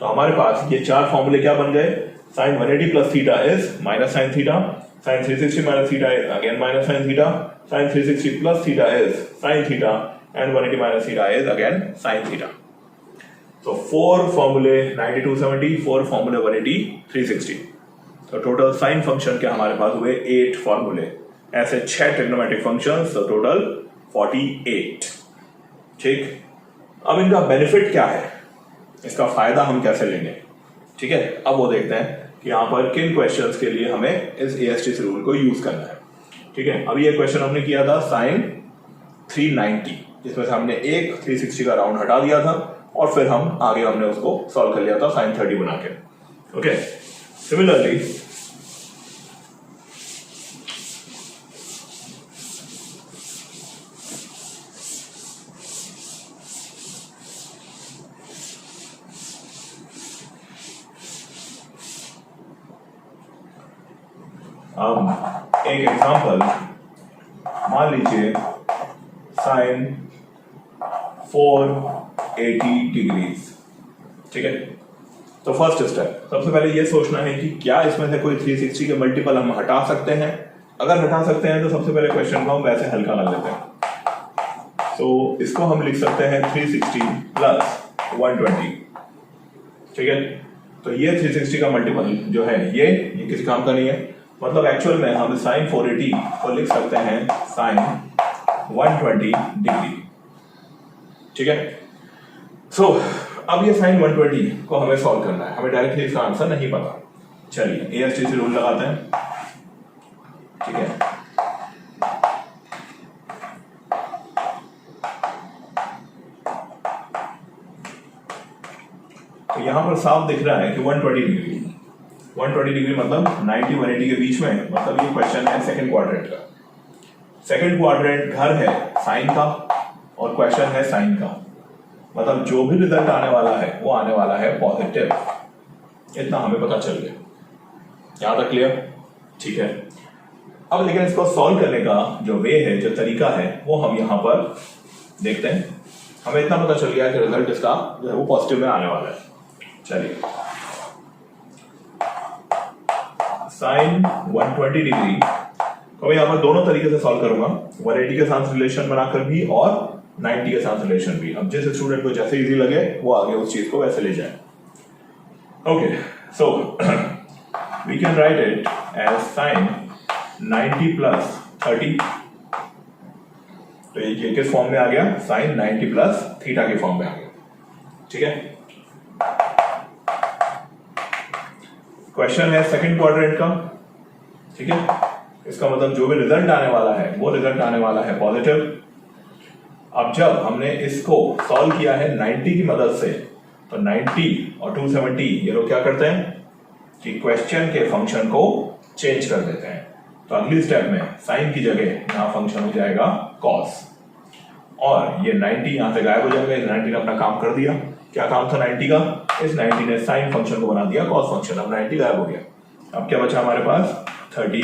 तो हमारे पास ये चार फॉर्मूले क्या बन गए, sine 180 plus theta is minus sine theta, sine 360 minus theta is again minus sine theta, sine 360 plus theta is sine theta, and 180 minus theta is again sin theta. So 4 formulae 90 270, 4 formulae 180 360. तो टोटल साइन फंक्शन के हमारे पास हुए 8 फॉर्मूले, ऐसे 6 ट्रिग्नोमेट्रिक फंक्शंस, तो टोटल 48। ठीक, अब इनका बेनिफिट क्या है, इसका फायदा हम कैसे लेंगे, ठीक है। अब वो देखते हैं कि यहाँ पर किन क्वेश्चंस के लिए हमें इस ASTC रूल को यूज करना है, ठीक है। अभी ये क्वेश्चन हमने किया था sin 390, जिसमें से हमने एक 360 का राउंड हटा दिया था और फिर हम आगे हमने उसको सॉल्व कर लिया था sin 30 बना के, ओके। सिमिलरली अब एक एग्जांपल मान लीजिए sin 480 डिग्रीज, ठीक है। तो फर्स्ट स्टेप, सबसे पहले ये सोचना है कि क्या इसमें से कोई 360 के मल्टीपल हम हटा सकते हैं। अगर हटा सकते हैं तो सबसे पहले क्वेश्चन को हम वैसे हल्का कर लेते हैं। तो इसको हम लिख सकते हैं 360 प्लस 120, ठीक है। तो ये 360 का मल्टीपल जो है ये किसी काम का नहीं है, मतलब एक्चुअल में हम sin 480 को लिख सकते हैं sin 120 डिग्री, ठीक है। सो अब ये sin 120 को हमें सॉल्व करना है, हमें डायरेक्टली इसका आंसर नहीं पता। चलिए ASTC रूल लगाते हैं, ठीक है। तो यहां पर साफ दिख रहा है कि 120 डिग्री मतलब 90 180 के बीच में, मतलब ये क्वेश्चन है सेकंड क्वाड्रेंट का। सेकंड क्वाड्रेंट घर है साइन का और क्वेश्चन है साइन का, मतलब जो भी रिजल्ट आने वाला है वो आने वाला है पॉजिटिव, इतना हमें पता चल गया। यहां तक क्लियर, ठीक है। अब लेकिन इसको सॉल्व करने का जो वे है, जो तरीका है, वो हम यहां पर देखते हैं। हमें इतना पता चल गया कि रिजल्ट इसका जो है वो पॉजिटिव में आने वाला है। चलिए साइन 120 डिग्री को मैं यहां पर दोनों तरीके से सॉल्व करूंगा, 180 के साथ रिलेशन बनाकर भी और 90 के साथ रिलेशन भी। अब जिस स्टूडेंट को जैसे इजी लगे वो आगे उस चीज को वैसे ले जाए, okay. So we can write it as sine 90 plus 30, तो ये किस फॉर्म में आ गया, साइन 90 प्लस थीटा के फॉर्म में आ गया, ठीक है। क्वेश्चन है सेकंड क्वाड्रेंट का, ठीक है। इसका मतलब जो भी रिजल्ट आने वाला है वो रिजल्ट आने वाला है पॉजिटिव। अब जब हमने इसको सॉल्व किया है 90 की मदद से, तो 90 और 270 ये लोग क्या करते हैं कि क्वेश्चन के फंक्शन को चेंज कर देते हैं। तो अगली स्टेप में साइन की जगह यहां फंक्शन हो जाएगा कॉस, और ये 90 यहां से गायब हो जाएगा। 90 ने अपना काम कर दिया। क्या काम था 90 का, इस 90 ने साइन फंक्शन को बना दिया कॉस फंक्शन। अब 90 गायब हो गया। अब क्या बचा हमारे पास, 30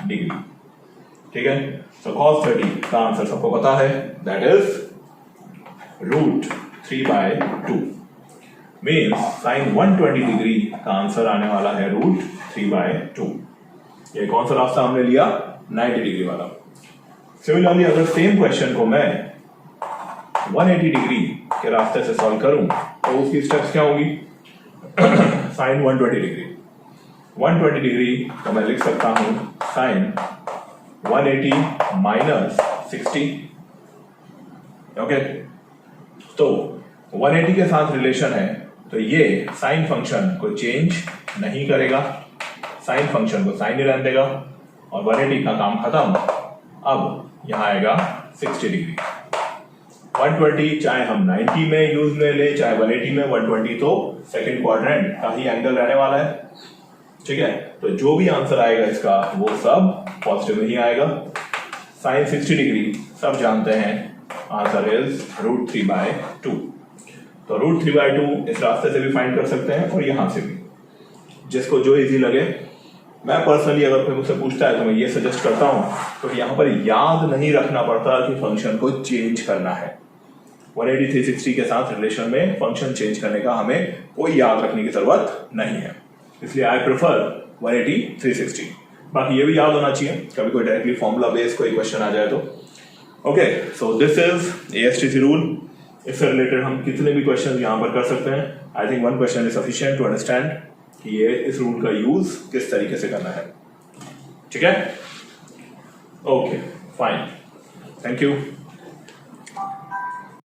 डिग्री, ठीक है। तो cos 30 का आंसर सबको पता है, that is √3/2। Means sign 120 degree का आंसर आने वाला है √3/2। ये कौन सा रास्ता हमने लिया, 90 डिग्री वाला। सिमिलरली अगर सेम क्वेश्चन को मैं 180 डिग्री के रास्ते से सॉल्व करूं तो उसकी स्टेप्स क्या होगी, साइन 120 डिग्री तो मैं लिख सकता हूं साइन 180 माइनस 60, ओके। तो 180 के साथ रिलेशन है, तो ये साइन फंक्शन को चेंज नहीं करेगा, साइन फंक्शन को साइन ही रहने देगा, और 180 का काम खत्म। अब यहां आएगा 60 डिग्री। 120 चाहे हम 90 में यूज में ले चाहे 180 में, 120 तो सेकंड क्वाड्रेंट का ही एंगल रहने वाला है, ठीक है। तो जो भी आंसर आएगा इसका वो सब पॉजिटिव में ही आएगा। साइन 60 डिग्री सब जानते हैं, आंसर इज √3/2। तो √3/2 इस रास्ते से भी फाइंड कर सकते हैं और यहां से भी, जिसको जो इजी लगे। मैं पर्सनली अगर कोई मुझसे पूछता है तो मैं ये सजेस्ट करता हूं, तो यहां पर याद नहीं रखना पड़ता कि फंक्शन को चेंज करना है। 180 360 के साथ रिलेशन में फंक्शन चेंज करने का हमें कोई याद रखने की जरूरत नहीं है, इसलिए आई प्रेफर 180 360। बाकी ये भी याद होना चाहिए, कभी कोई डायरेक्टली फॉर्मूला बेस्ड कोई क्वेश्चन आ जाए तो। Okay, so this is ASTC rule. इससे रिलेटेड हम कितने भी क्वेश्चन यहां पर कर सकते हैं। I think one question is sufficient to understand कि ये इस रूल का यूज किस तरीके से करना है, ठीक है। Okay fine, thank you.